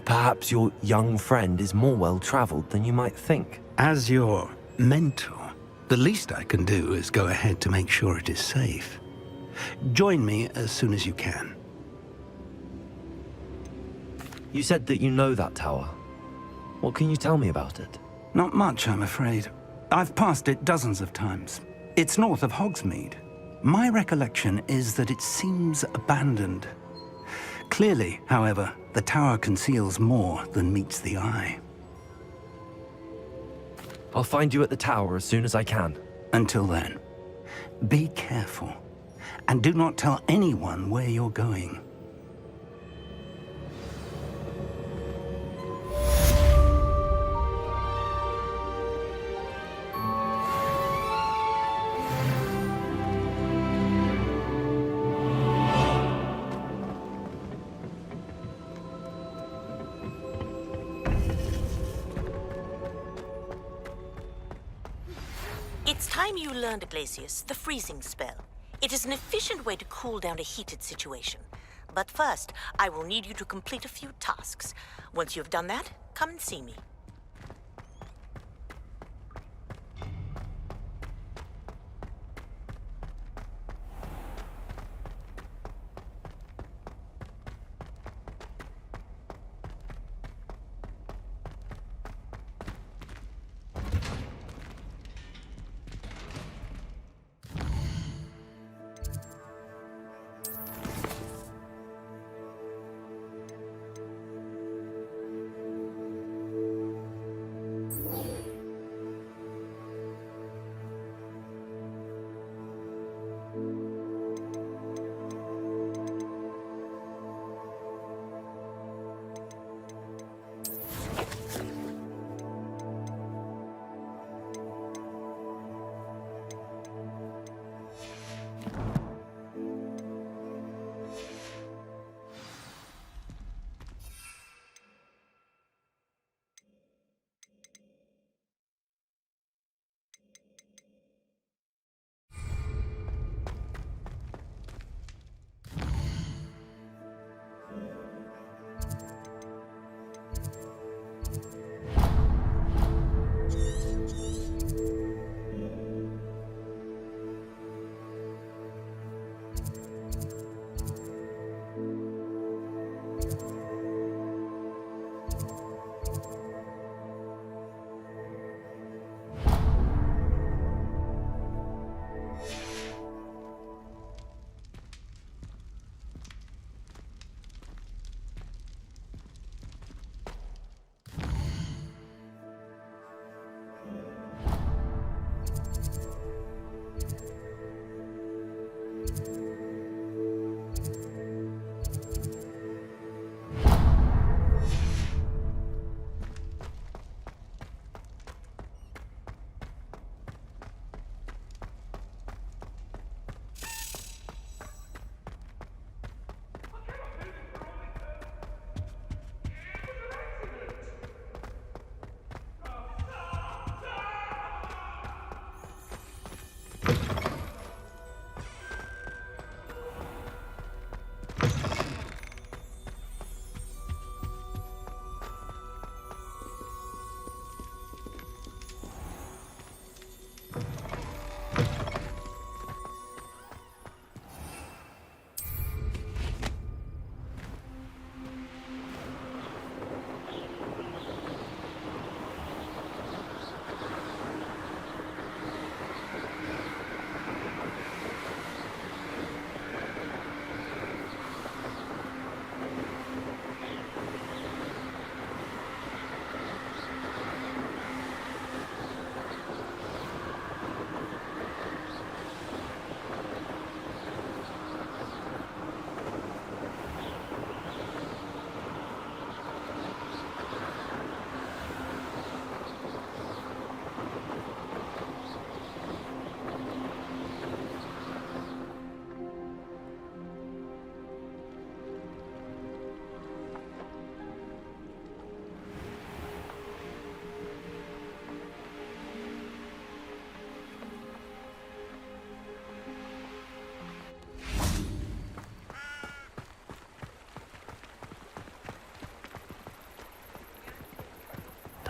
Perhaps your young friend is more well-traveled than you might think. As your mentor, the least I can do is go ahead to make sure it is safe. Join me as soon as you can. You said that you know that tower. What can you tell me about it? Not much, I'm afraid. I've passed it dozens of times. It's north of Hogsmeade. My recollection is that it seems abandoned. Clearly, however, the tower conceals more than meets the eye. I'll find you at the tower as soon as I can. Until then, be careful, and do not tell anyone where you're going. It's time you learned, Glacius, the freezing spell. It is an efficient way to cool down a heated situation. But first, I will need you to complete a few tasks. Once you have done that, come and see me.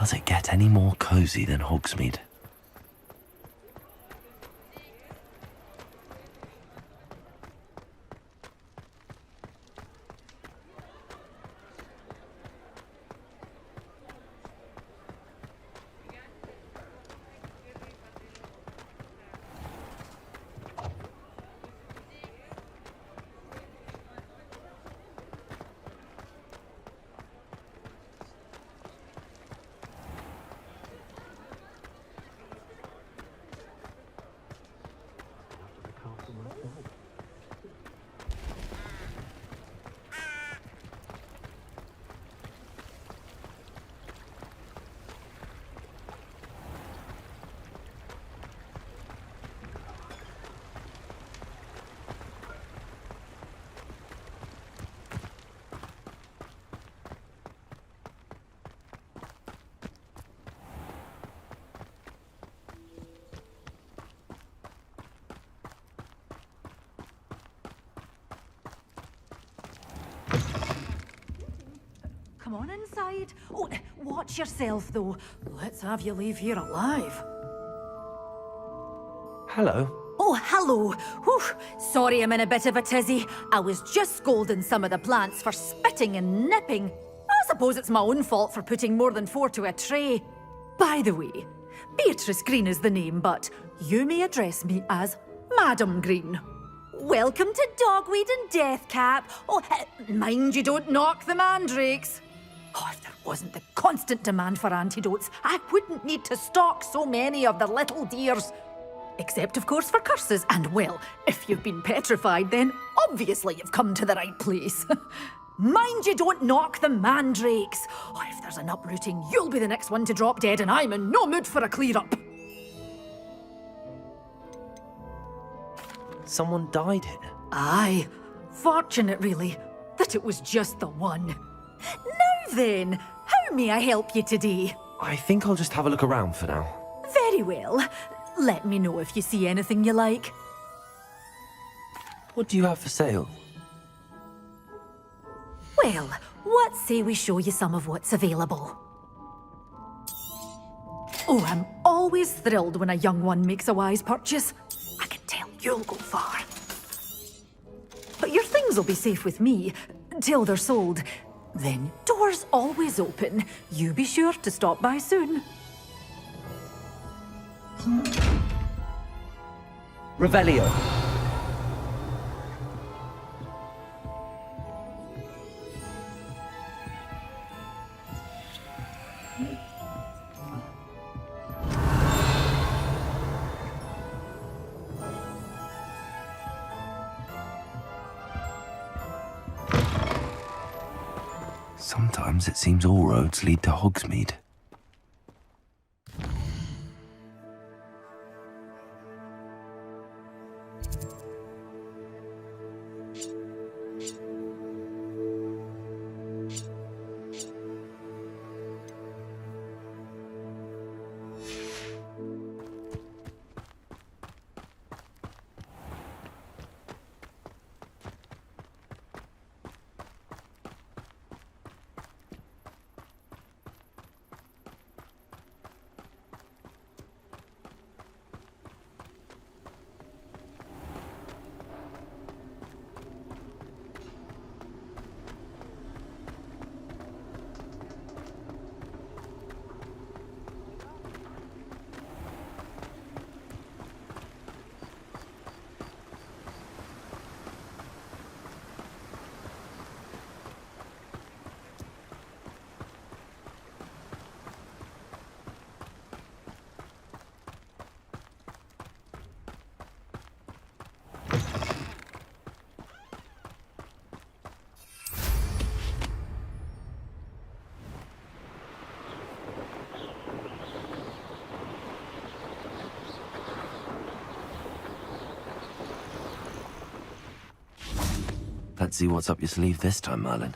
Does it get any more cozy than Hogsmeade? Come on inside. Oh, watch yourself, though. Let's have you leave here alive. Hello. Oh, hello. Whew. Sorry I'm in a bit of a tizzy. I was just scolding some of the plants for spitting and nipping. I suppose it's my own fault for putting more than 4 to a tray. By the way, Beatrice Green is the name, but you may address me as Madam Green. Welcome to Dogweed and Deathcap. Oh, mind you don't knock the mandrakes. Oh, if there wasn't the constant demand for antidotes, I wouldn't need to stock so many of the little dears. Except, of course, for curses. And, well, if you've been petrified, then obviously you've come to the right place. Mind you don't knock the mandrakes. Oh, if there's an uprooting, you'll be the next one to drop dead, and I'm in no mood for a clear-up. Someone died here? Aye. Fortunate, really, that it was just the one. Now then, how may I help you today? I think I'll just have a look around for now. Very well. Let me know if you see anything you like. What do you have for sale? Well, what say we show you some of what's available? Oh, I'm always thrilled when a young one makes a wise purchase. I can tell you'll go far. But your things will be safe with me, till they're sold. Then, doors always open. You be sure to stop by soon. Revelio. Sometimes it seems all roads lead to Hogsmeade. Let's see what's up your sleeve this time, Merlin.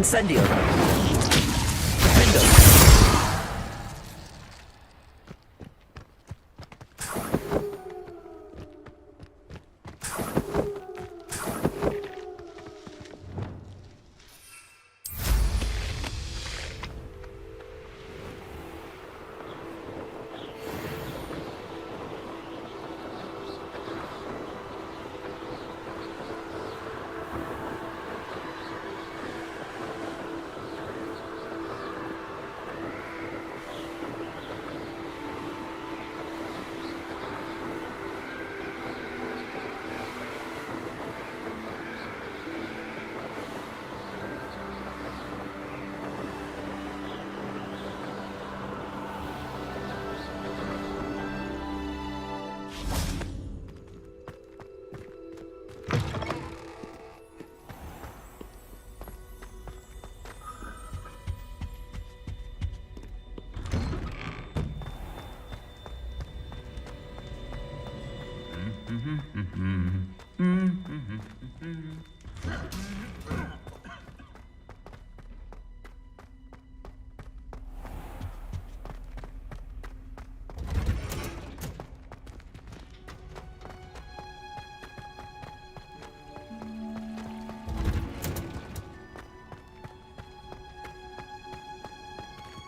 Incendio! Defender!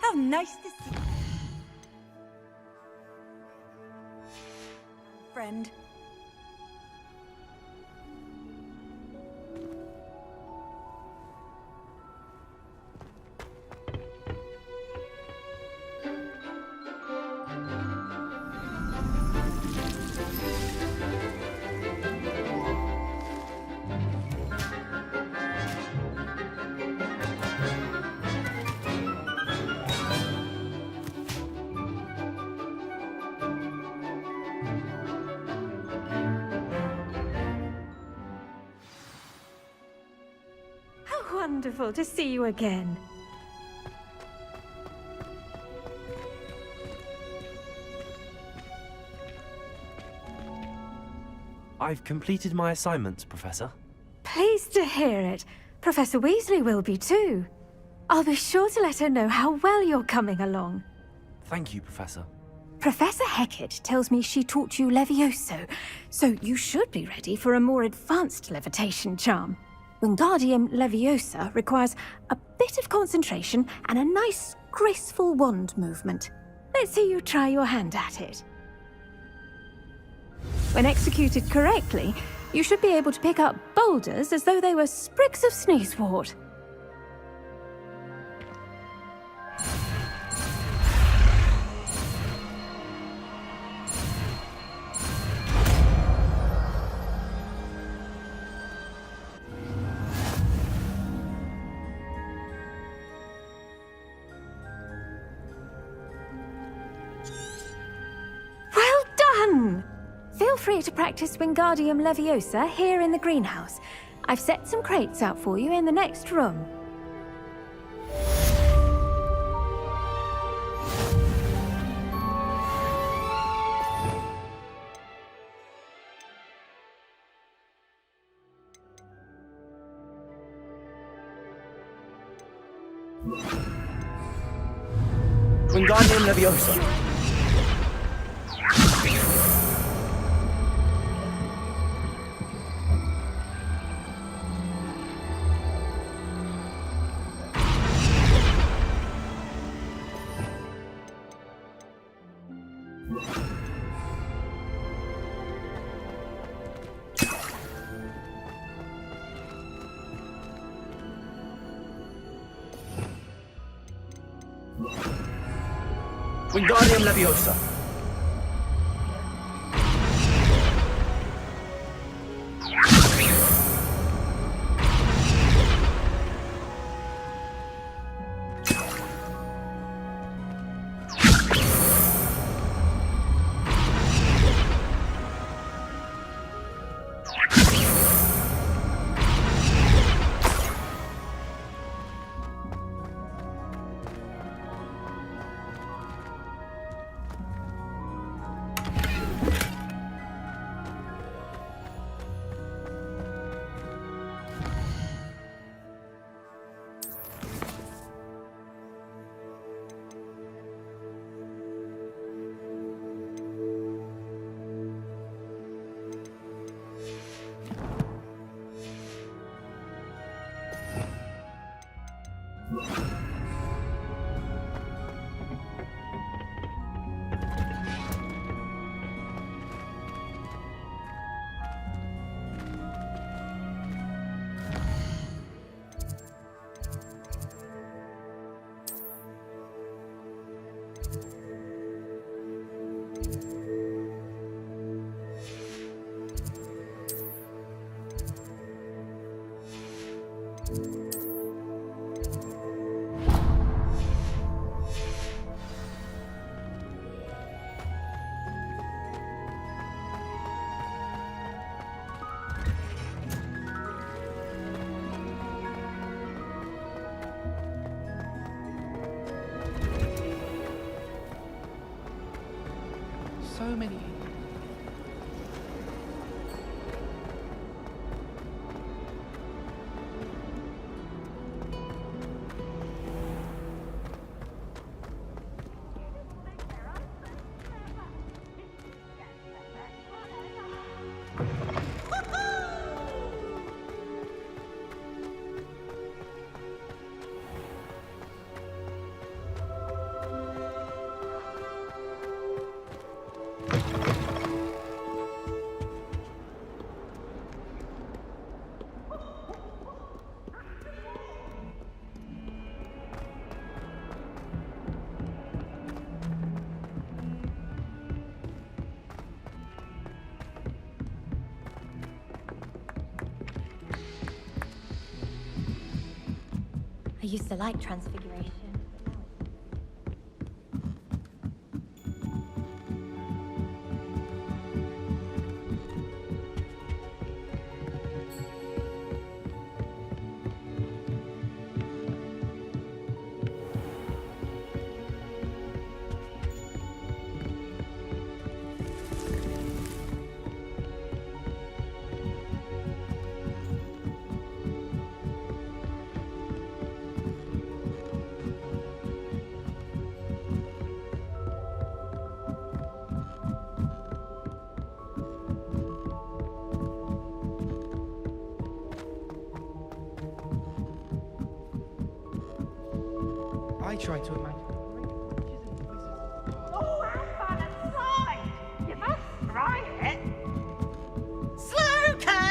How nice to see you. Friend. Wonderful to see you again. I've completed my assignments, Professor. Pleased to hear it. Professor Weasley will be too. I'll be sure to let her know how well you're coming along. Thank you, Professor. Professor Hecat tells me she taught you Levioso, so you should be ready for a more advanced levitation charm. Wingardium Leviosa requires a bit of concentration and a nice, graceful wand movement. Let's see you try your hand at it. When executed correctly, you should be able to pick up boulders as though they were sprigs of sneezewort. Feel free to practice Wingardium Leviosa here in the greenhouse. I've set some crates out for you in the next room. Wingardium Leviosa! Wingardium Leviosa! so many. I used to like Transfiguration. I try to imagine. Oh, have fun inside! You must try it! Slow cow!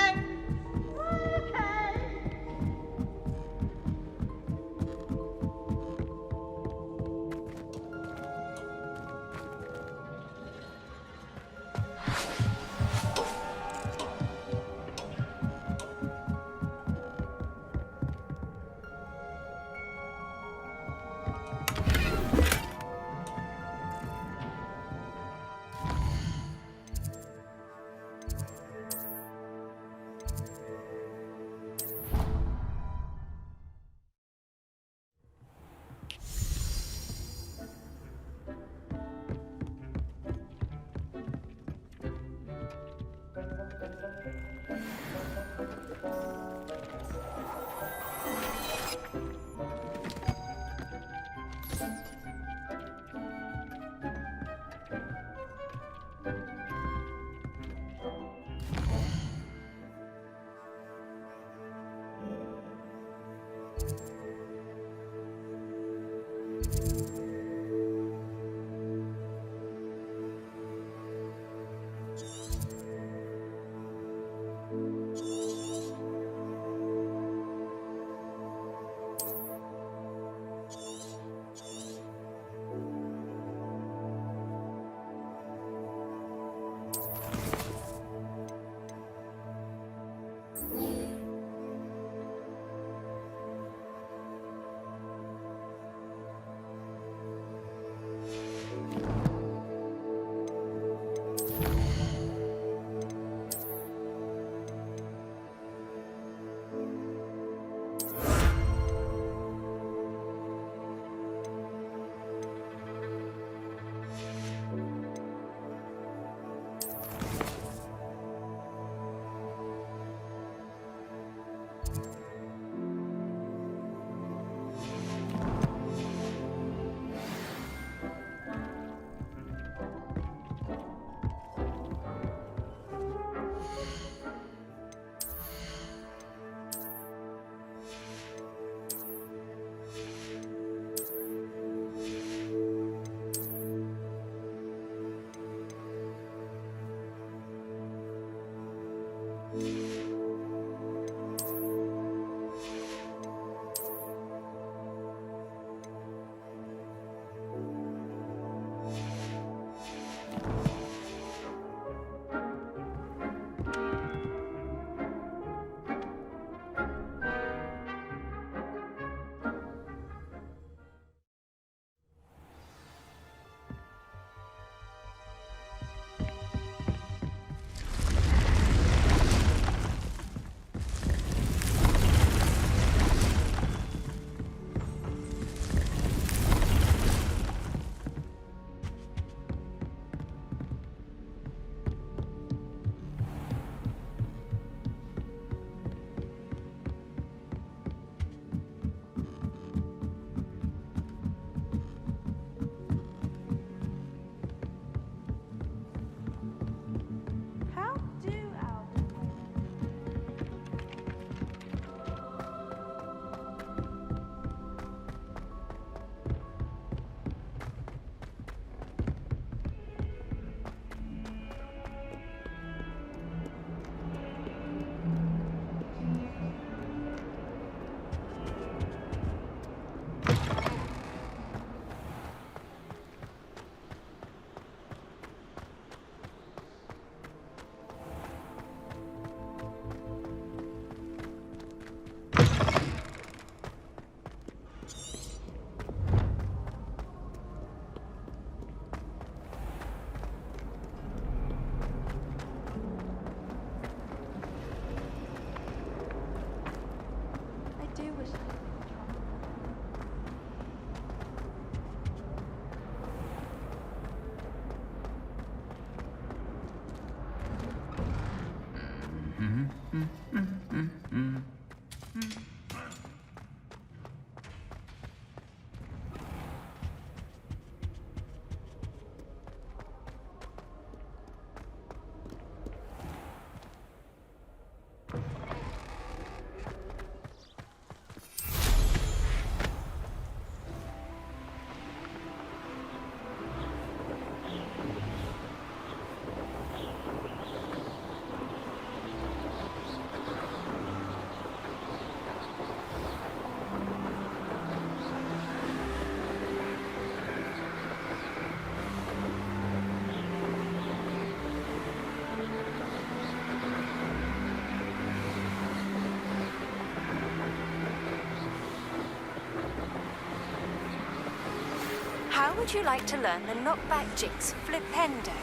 would you like to learn the knockback jinx flipendo?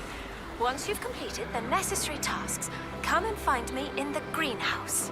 Once you've completed the necessary tasks, come and find me in the greenhouse.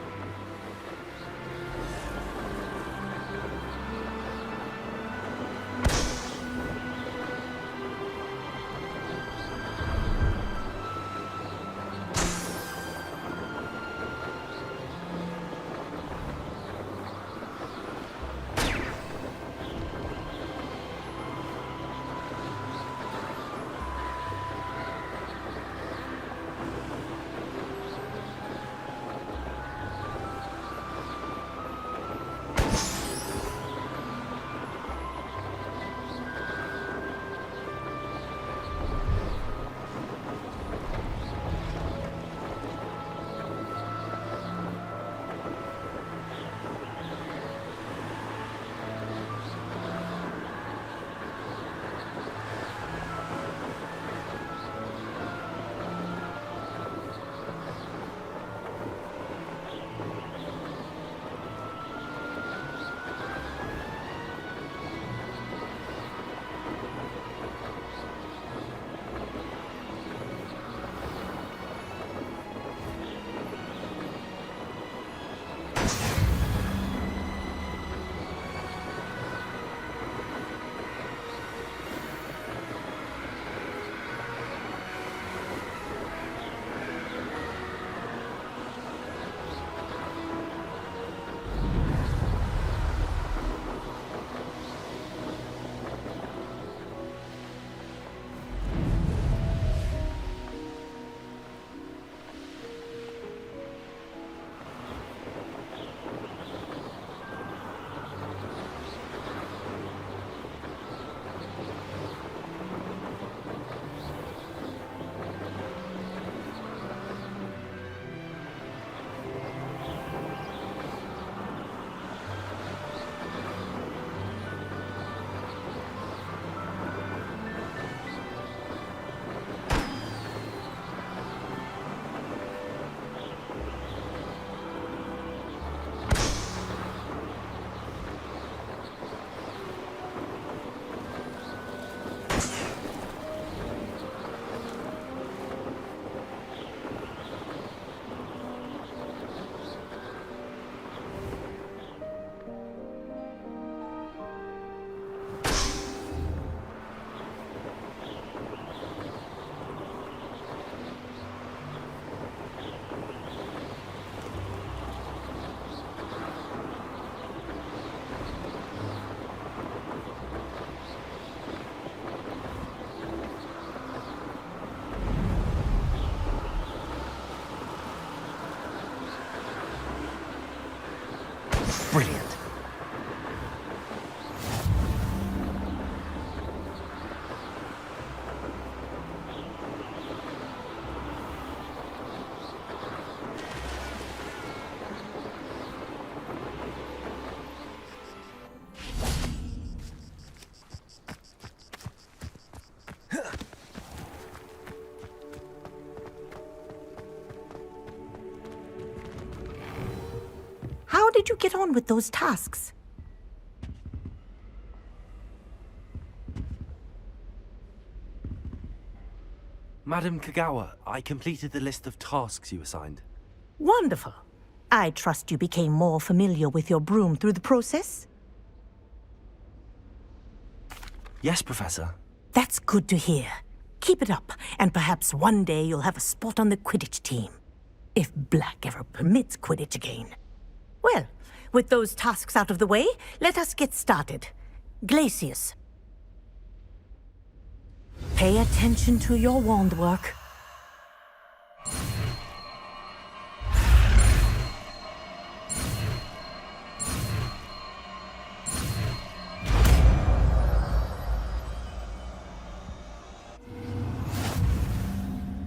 Brilliant. How did you get on with those tasks? Madam Kagawa, I completed the list of tasks you assigned. Wonderful. I trust you became more familiar with your broom through the process? Yes, Professor. That's good to hear. Keep it up, and perhaps one day you'll have a spot on the Quidditch team. If Black ever permits Quidditch again. Well, with those tasks out of the way, let us get started. Glacius. Pay attention to your wand work.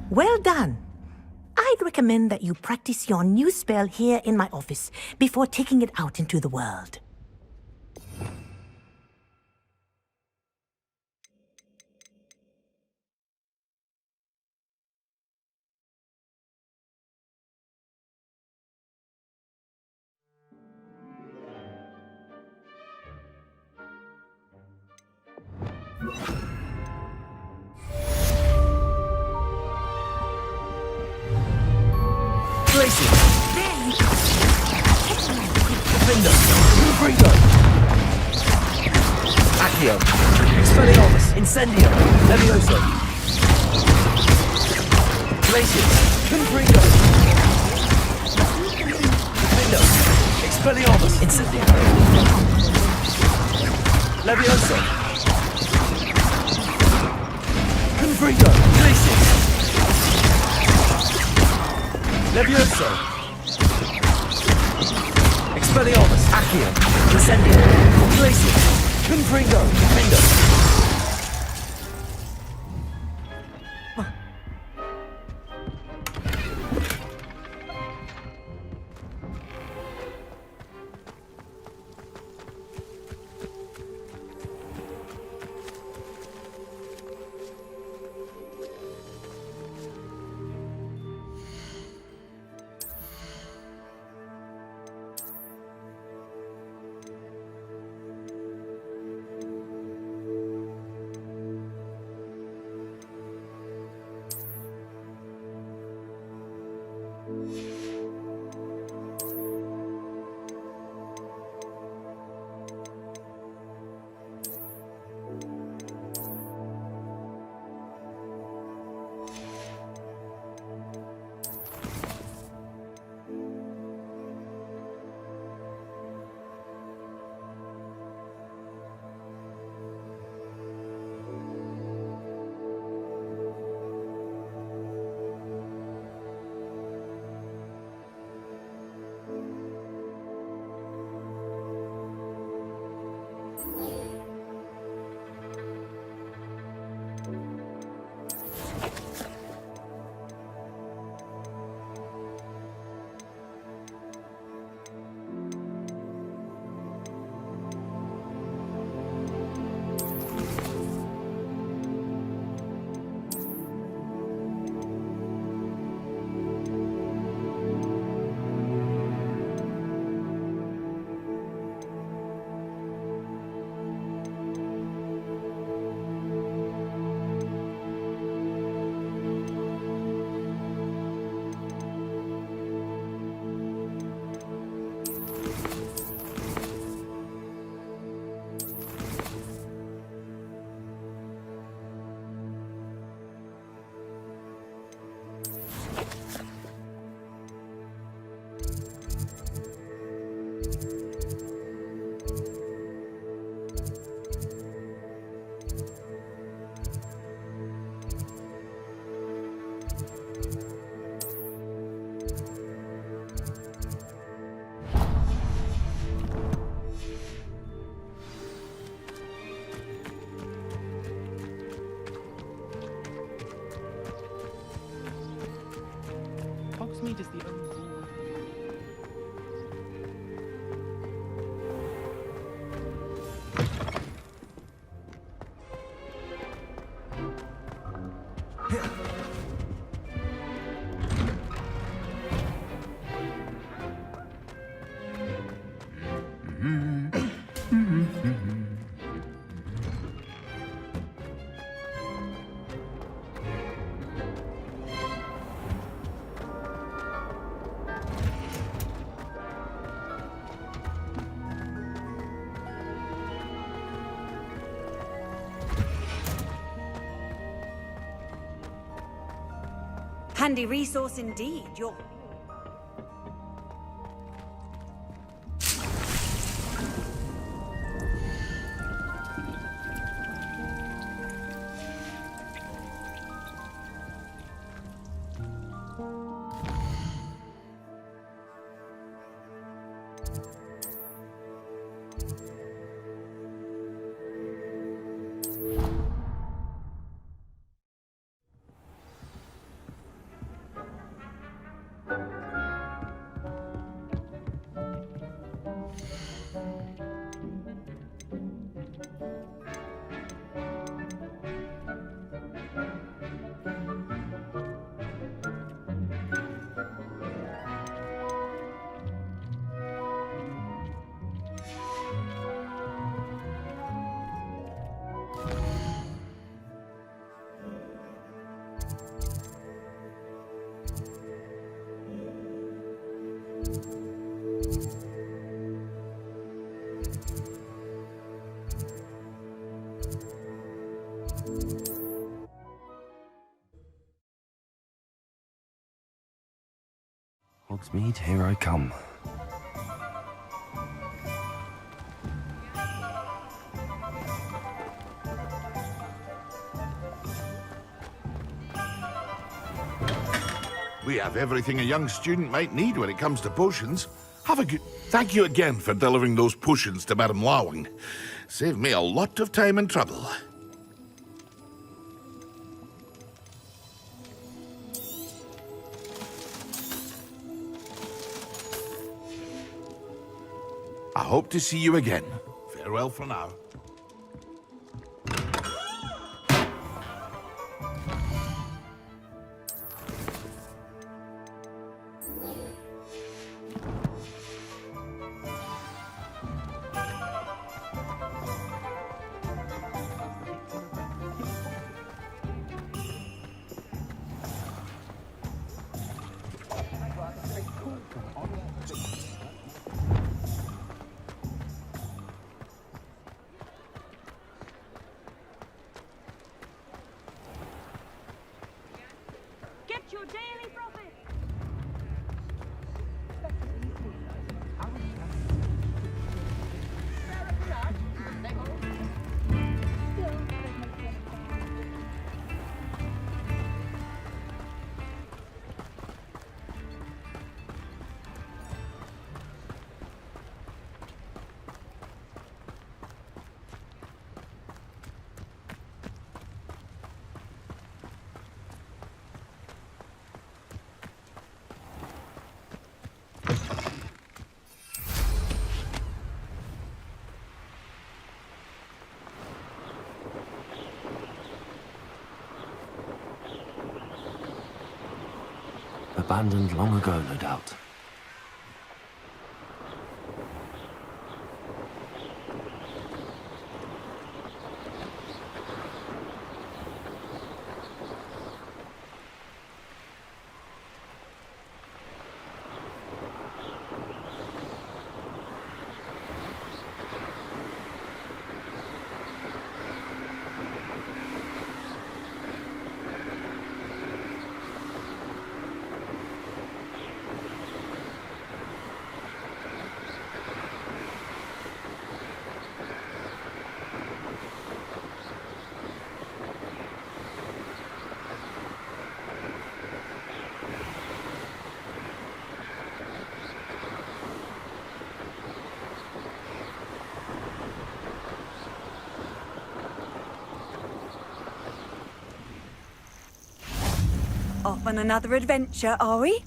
Well done. I'd recommend that you practice your new spell here in my office before taking it out into the world. Glacius! Defender! Confringo! Accio! Expelliarmus! Incendio! Levioso! Glacius! Confringo! Defender! Expelliarmus! Incendio! Levioso! Confringo! Glacius! Levioso! Expelliarmus! Accio! Incendio! Glacius! Confringo! Defender! Hogsmeade is the only rule. Handy resource indeed, you're... Hogsmeade, here I come. We have everything a young student might need when it comes to potions. Have a good... Thank you again for delivering those potions to Madame Lowing. Saved me a lot of time and trouble. I hope to see you again. Farewell for now. Get your daily profit! Abandoned long ago, no doubt. Off on another adventure, are we?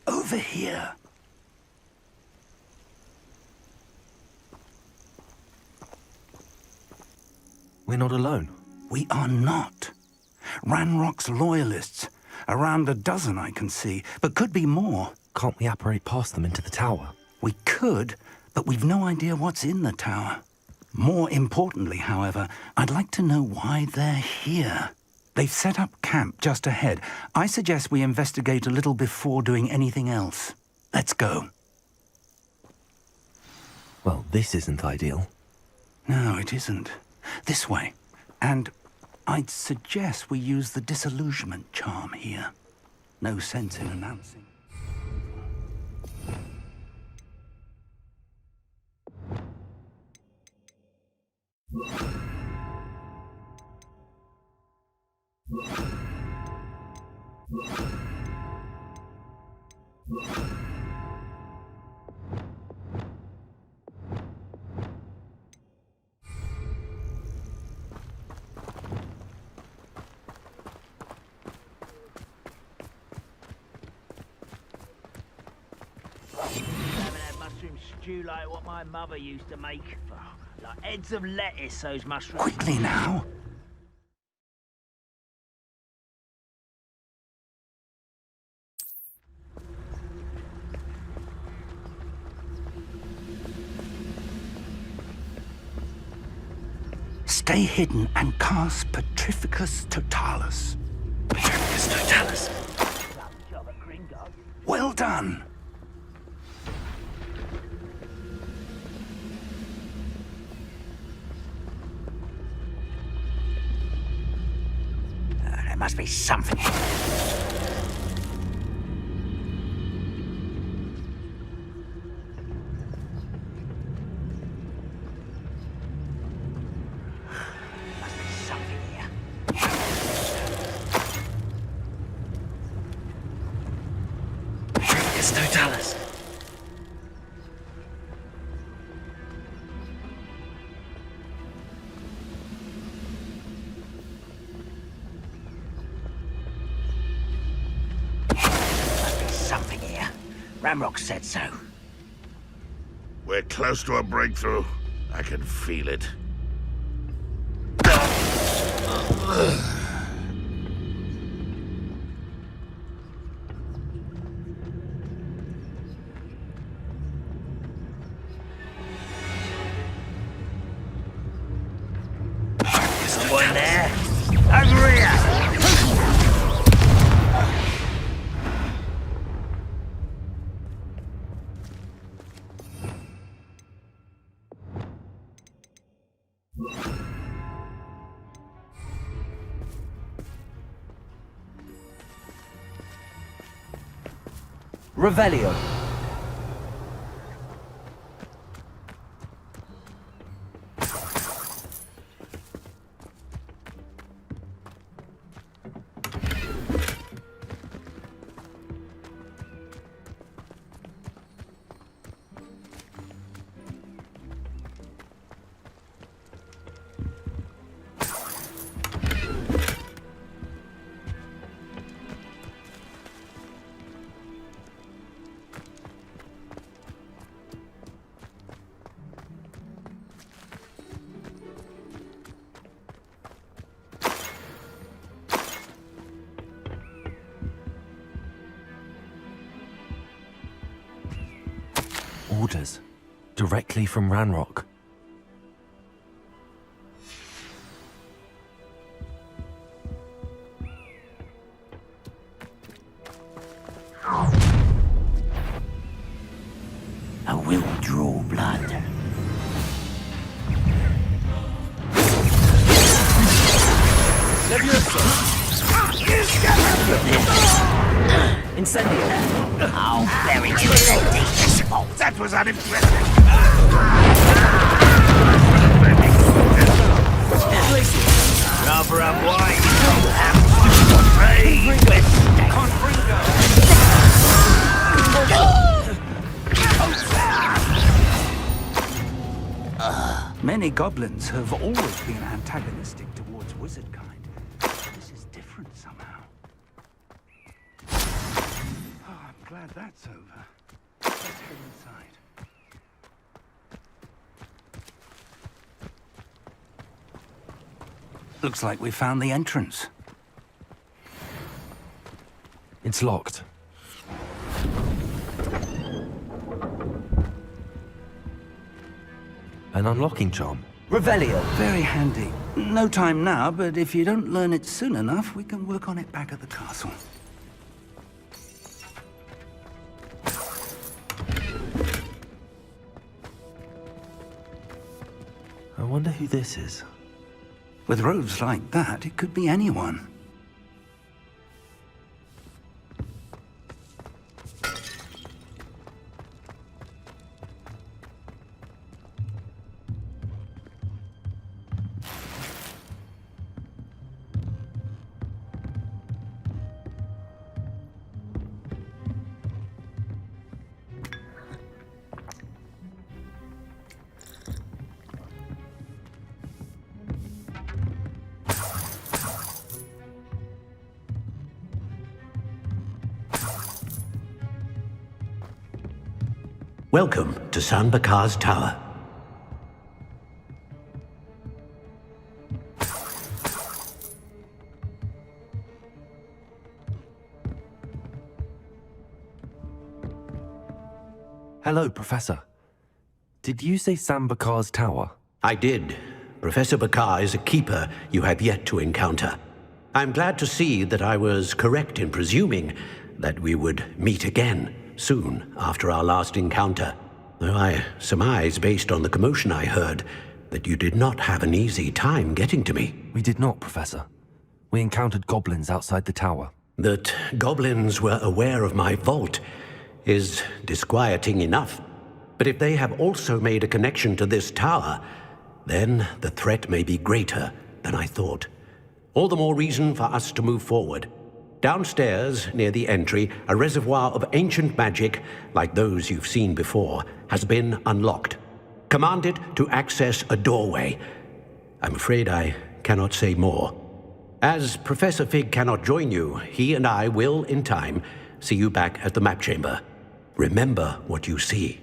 Over here. We're not alone. We are not. Ranrock's loyalists. Around a dozen I can see, but could be more. Can't we apparate past them into the tower? We could, but we've no idea what's in the tower. More importantly, however, I'd like to know why they're here. They've set up camp just ahead. I suggest we investigate a little before doing anything else. Let's go. Well, this isn't ideal. No, it isn't. This way. And I'd suggest we use the disillusionment charm here. No sense in announcing. Mushroom stew like what my mother used to make. Like heads of lettuce, those mushrooms. Quickly now. Stay hidden and cast Petrificus Totalis. Petrificus Totalis. Well done. must be something. Must be something here. It's Totalis. Something here. Ramrock said so. We're close to a breakthrough. I can feel it. Someone there? Over here! Revelio. Orders. Directly from Ranrock. I will draw blood. Incendio. I'll bury you in that deepest hole. That was unimpressive. Rather unwise. Hey, Many goblins have always been antagonistic towards wizard kind. This is different somehow. Oh, I'm glad that's over. Let's head inside. Looks like we found the entrance. It's locked. An unlocking charm. Revelio. Very handy. No time now, but if you don't learn it soon enough, we can work on it back at the castle. I wonder who this is. With robes like that, it could be anyone. Welcome to San Bakar's Tower. Hello, Professor. Did you say San Bakar's Tower? I did. Professor Bakar is a keeper you have yet to encounter. I'm glad to see that I was correct in presuming that we would meet again soon after our last encounter, though I surmise, based on the commotion I heard, that you did not have an easy time getting to me. We did not, Professor. We encountered goblins outside the tower. That goblins were aware of my vault is disquieting enough. But if they have also made a connection to this tower, then the threat may be greater than I thought. All the more reason for us to move forward. Downstairs, near the entry, a reservoir of ancient magic, like those you've seen before, has been unlocked. Command it to access a doorway. I'm afraid I cannot say more. As Professor Fig cannot join you, he and I will, in time, see you back at the map chamber. Remember what you see.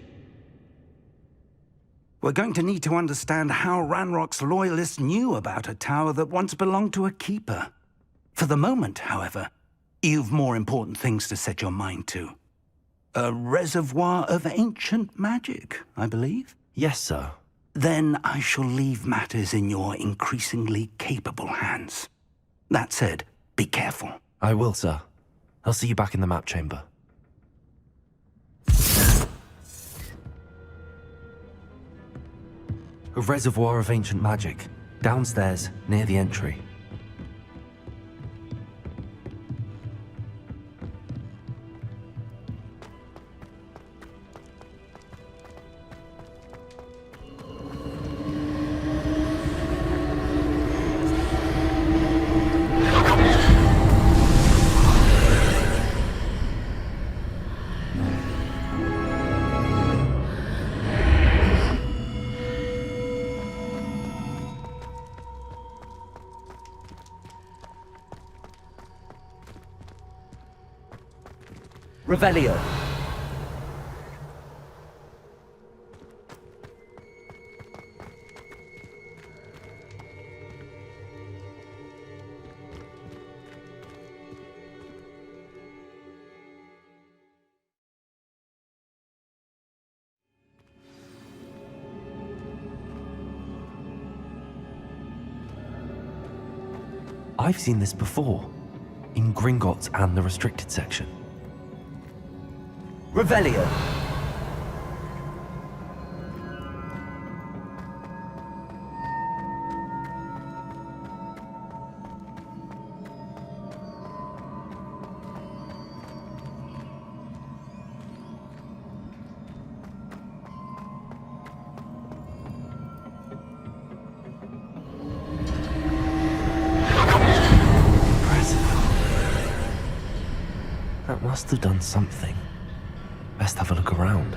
We're going to need to understand how Ranrock's loyalists knew about a tower that once belonged to a keeper. For the moment, however, you've more important things to set your mind to. A reservoir of ancient magic, I believe? Yes, sir. Then I shall leave matters in your increasingly capable hands. That said, be careful. I will, sir. I'll see you back in the map chamber. A reservoir of ancient magic, downstairs, near the entry. Revelio. I've seen this before, in Gringotts and the restricted section. Revelio. That must have done something. Best have a look around.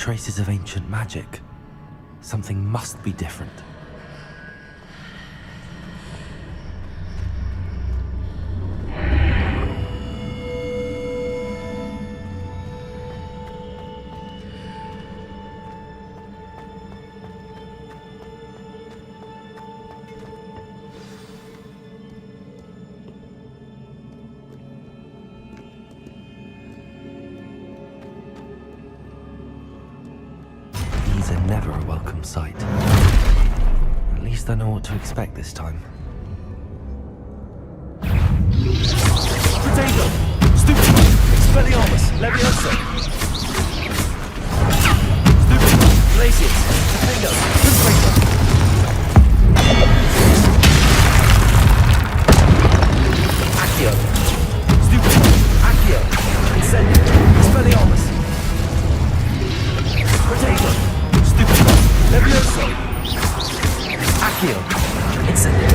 traces of ancient magic. Something must be different. These are never a welcome sight. At least I know what to expect this time. Potato! Stupid! Expelliarmus! Levioso! Stupid! Glacius! Defender! Confrater! Accio! Stupid! Accio! Incendio! Expelliarmus! Potato! Stupid! Levioso! Accio! Incendio!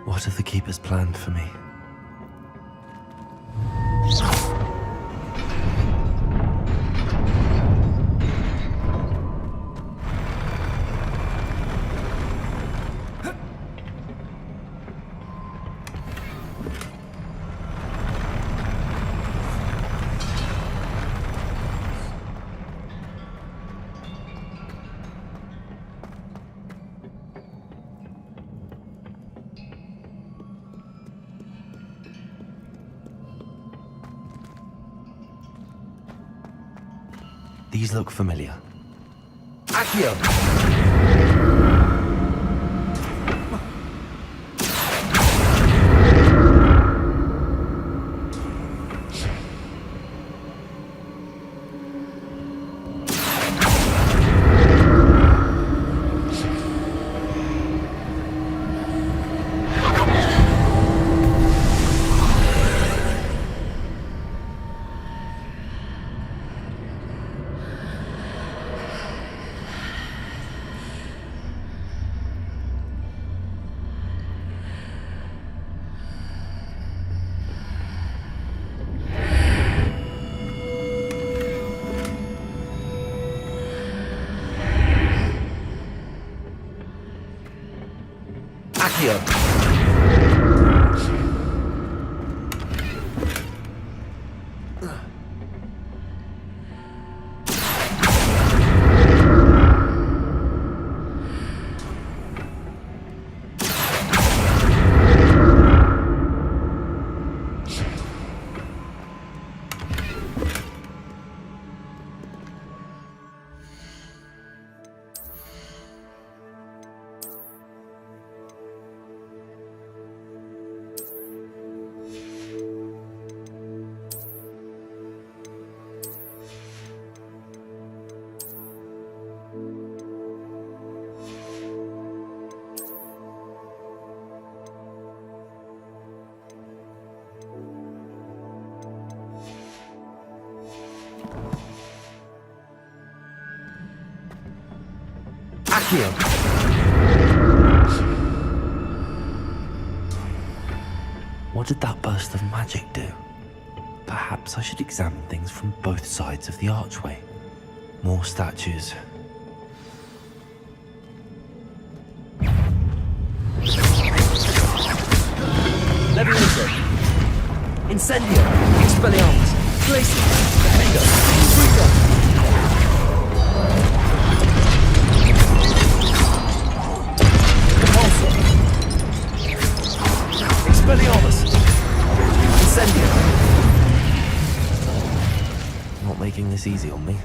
What have the Keepers planned for me? These look familiar. Accio! Accio! Accio! What did that burst of magic do? Perhaps I should examine things from both sides of the archway. More statues. Levioso! Incendio! Expelliarmus! Glacius! Defender! Confrater! Expelliarmus! Incendio! Not making this easy on me.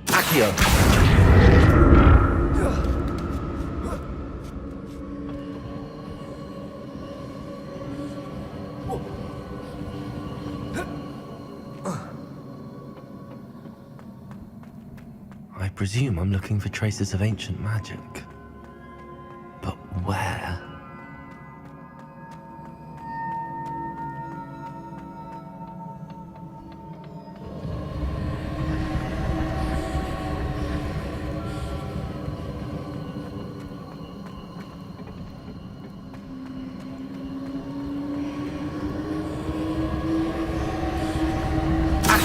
Accio! I presume I'm looking for traces of ancient magic.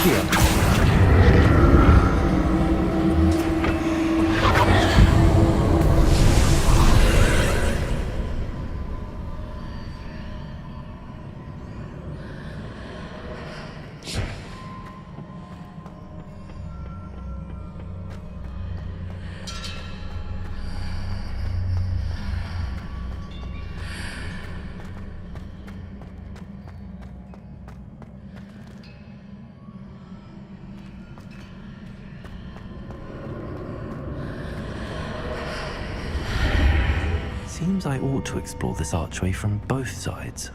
Accio. Seems I ought to explore this archway from both sides.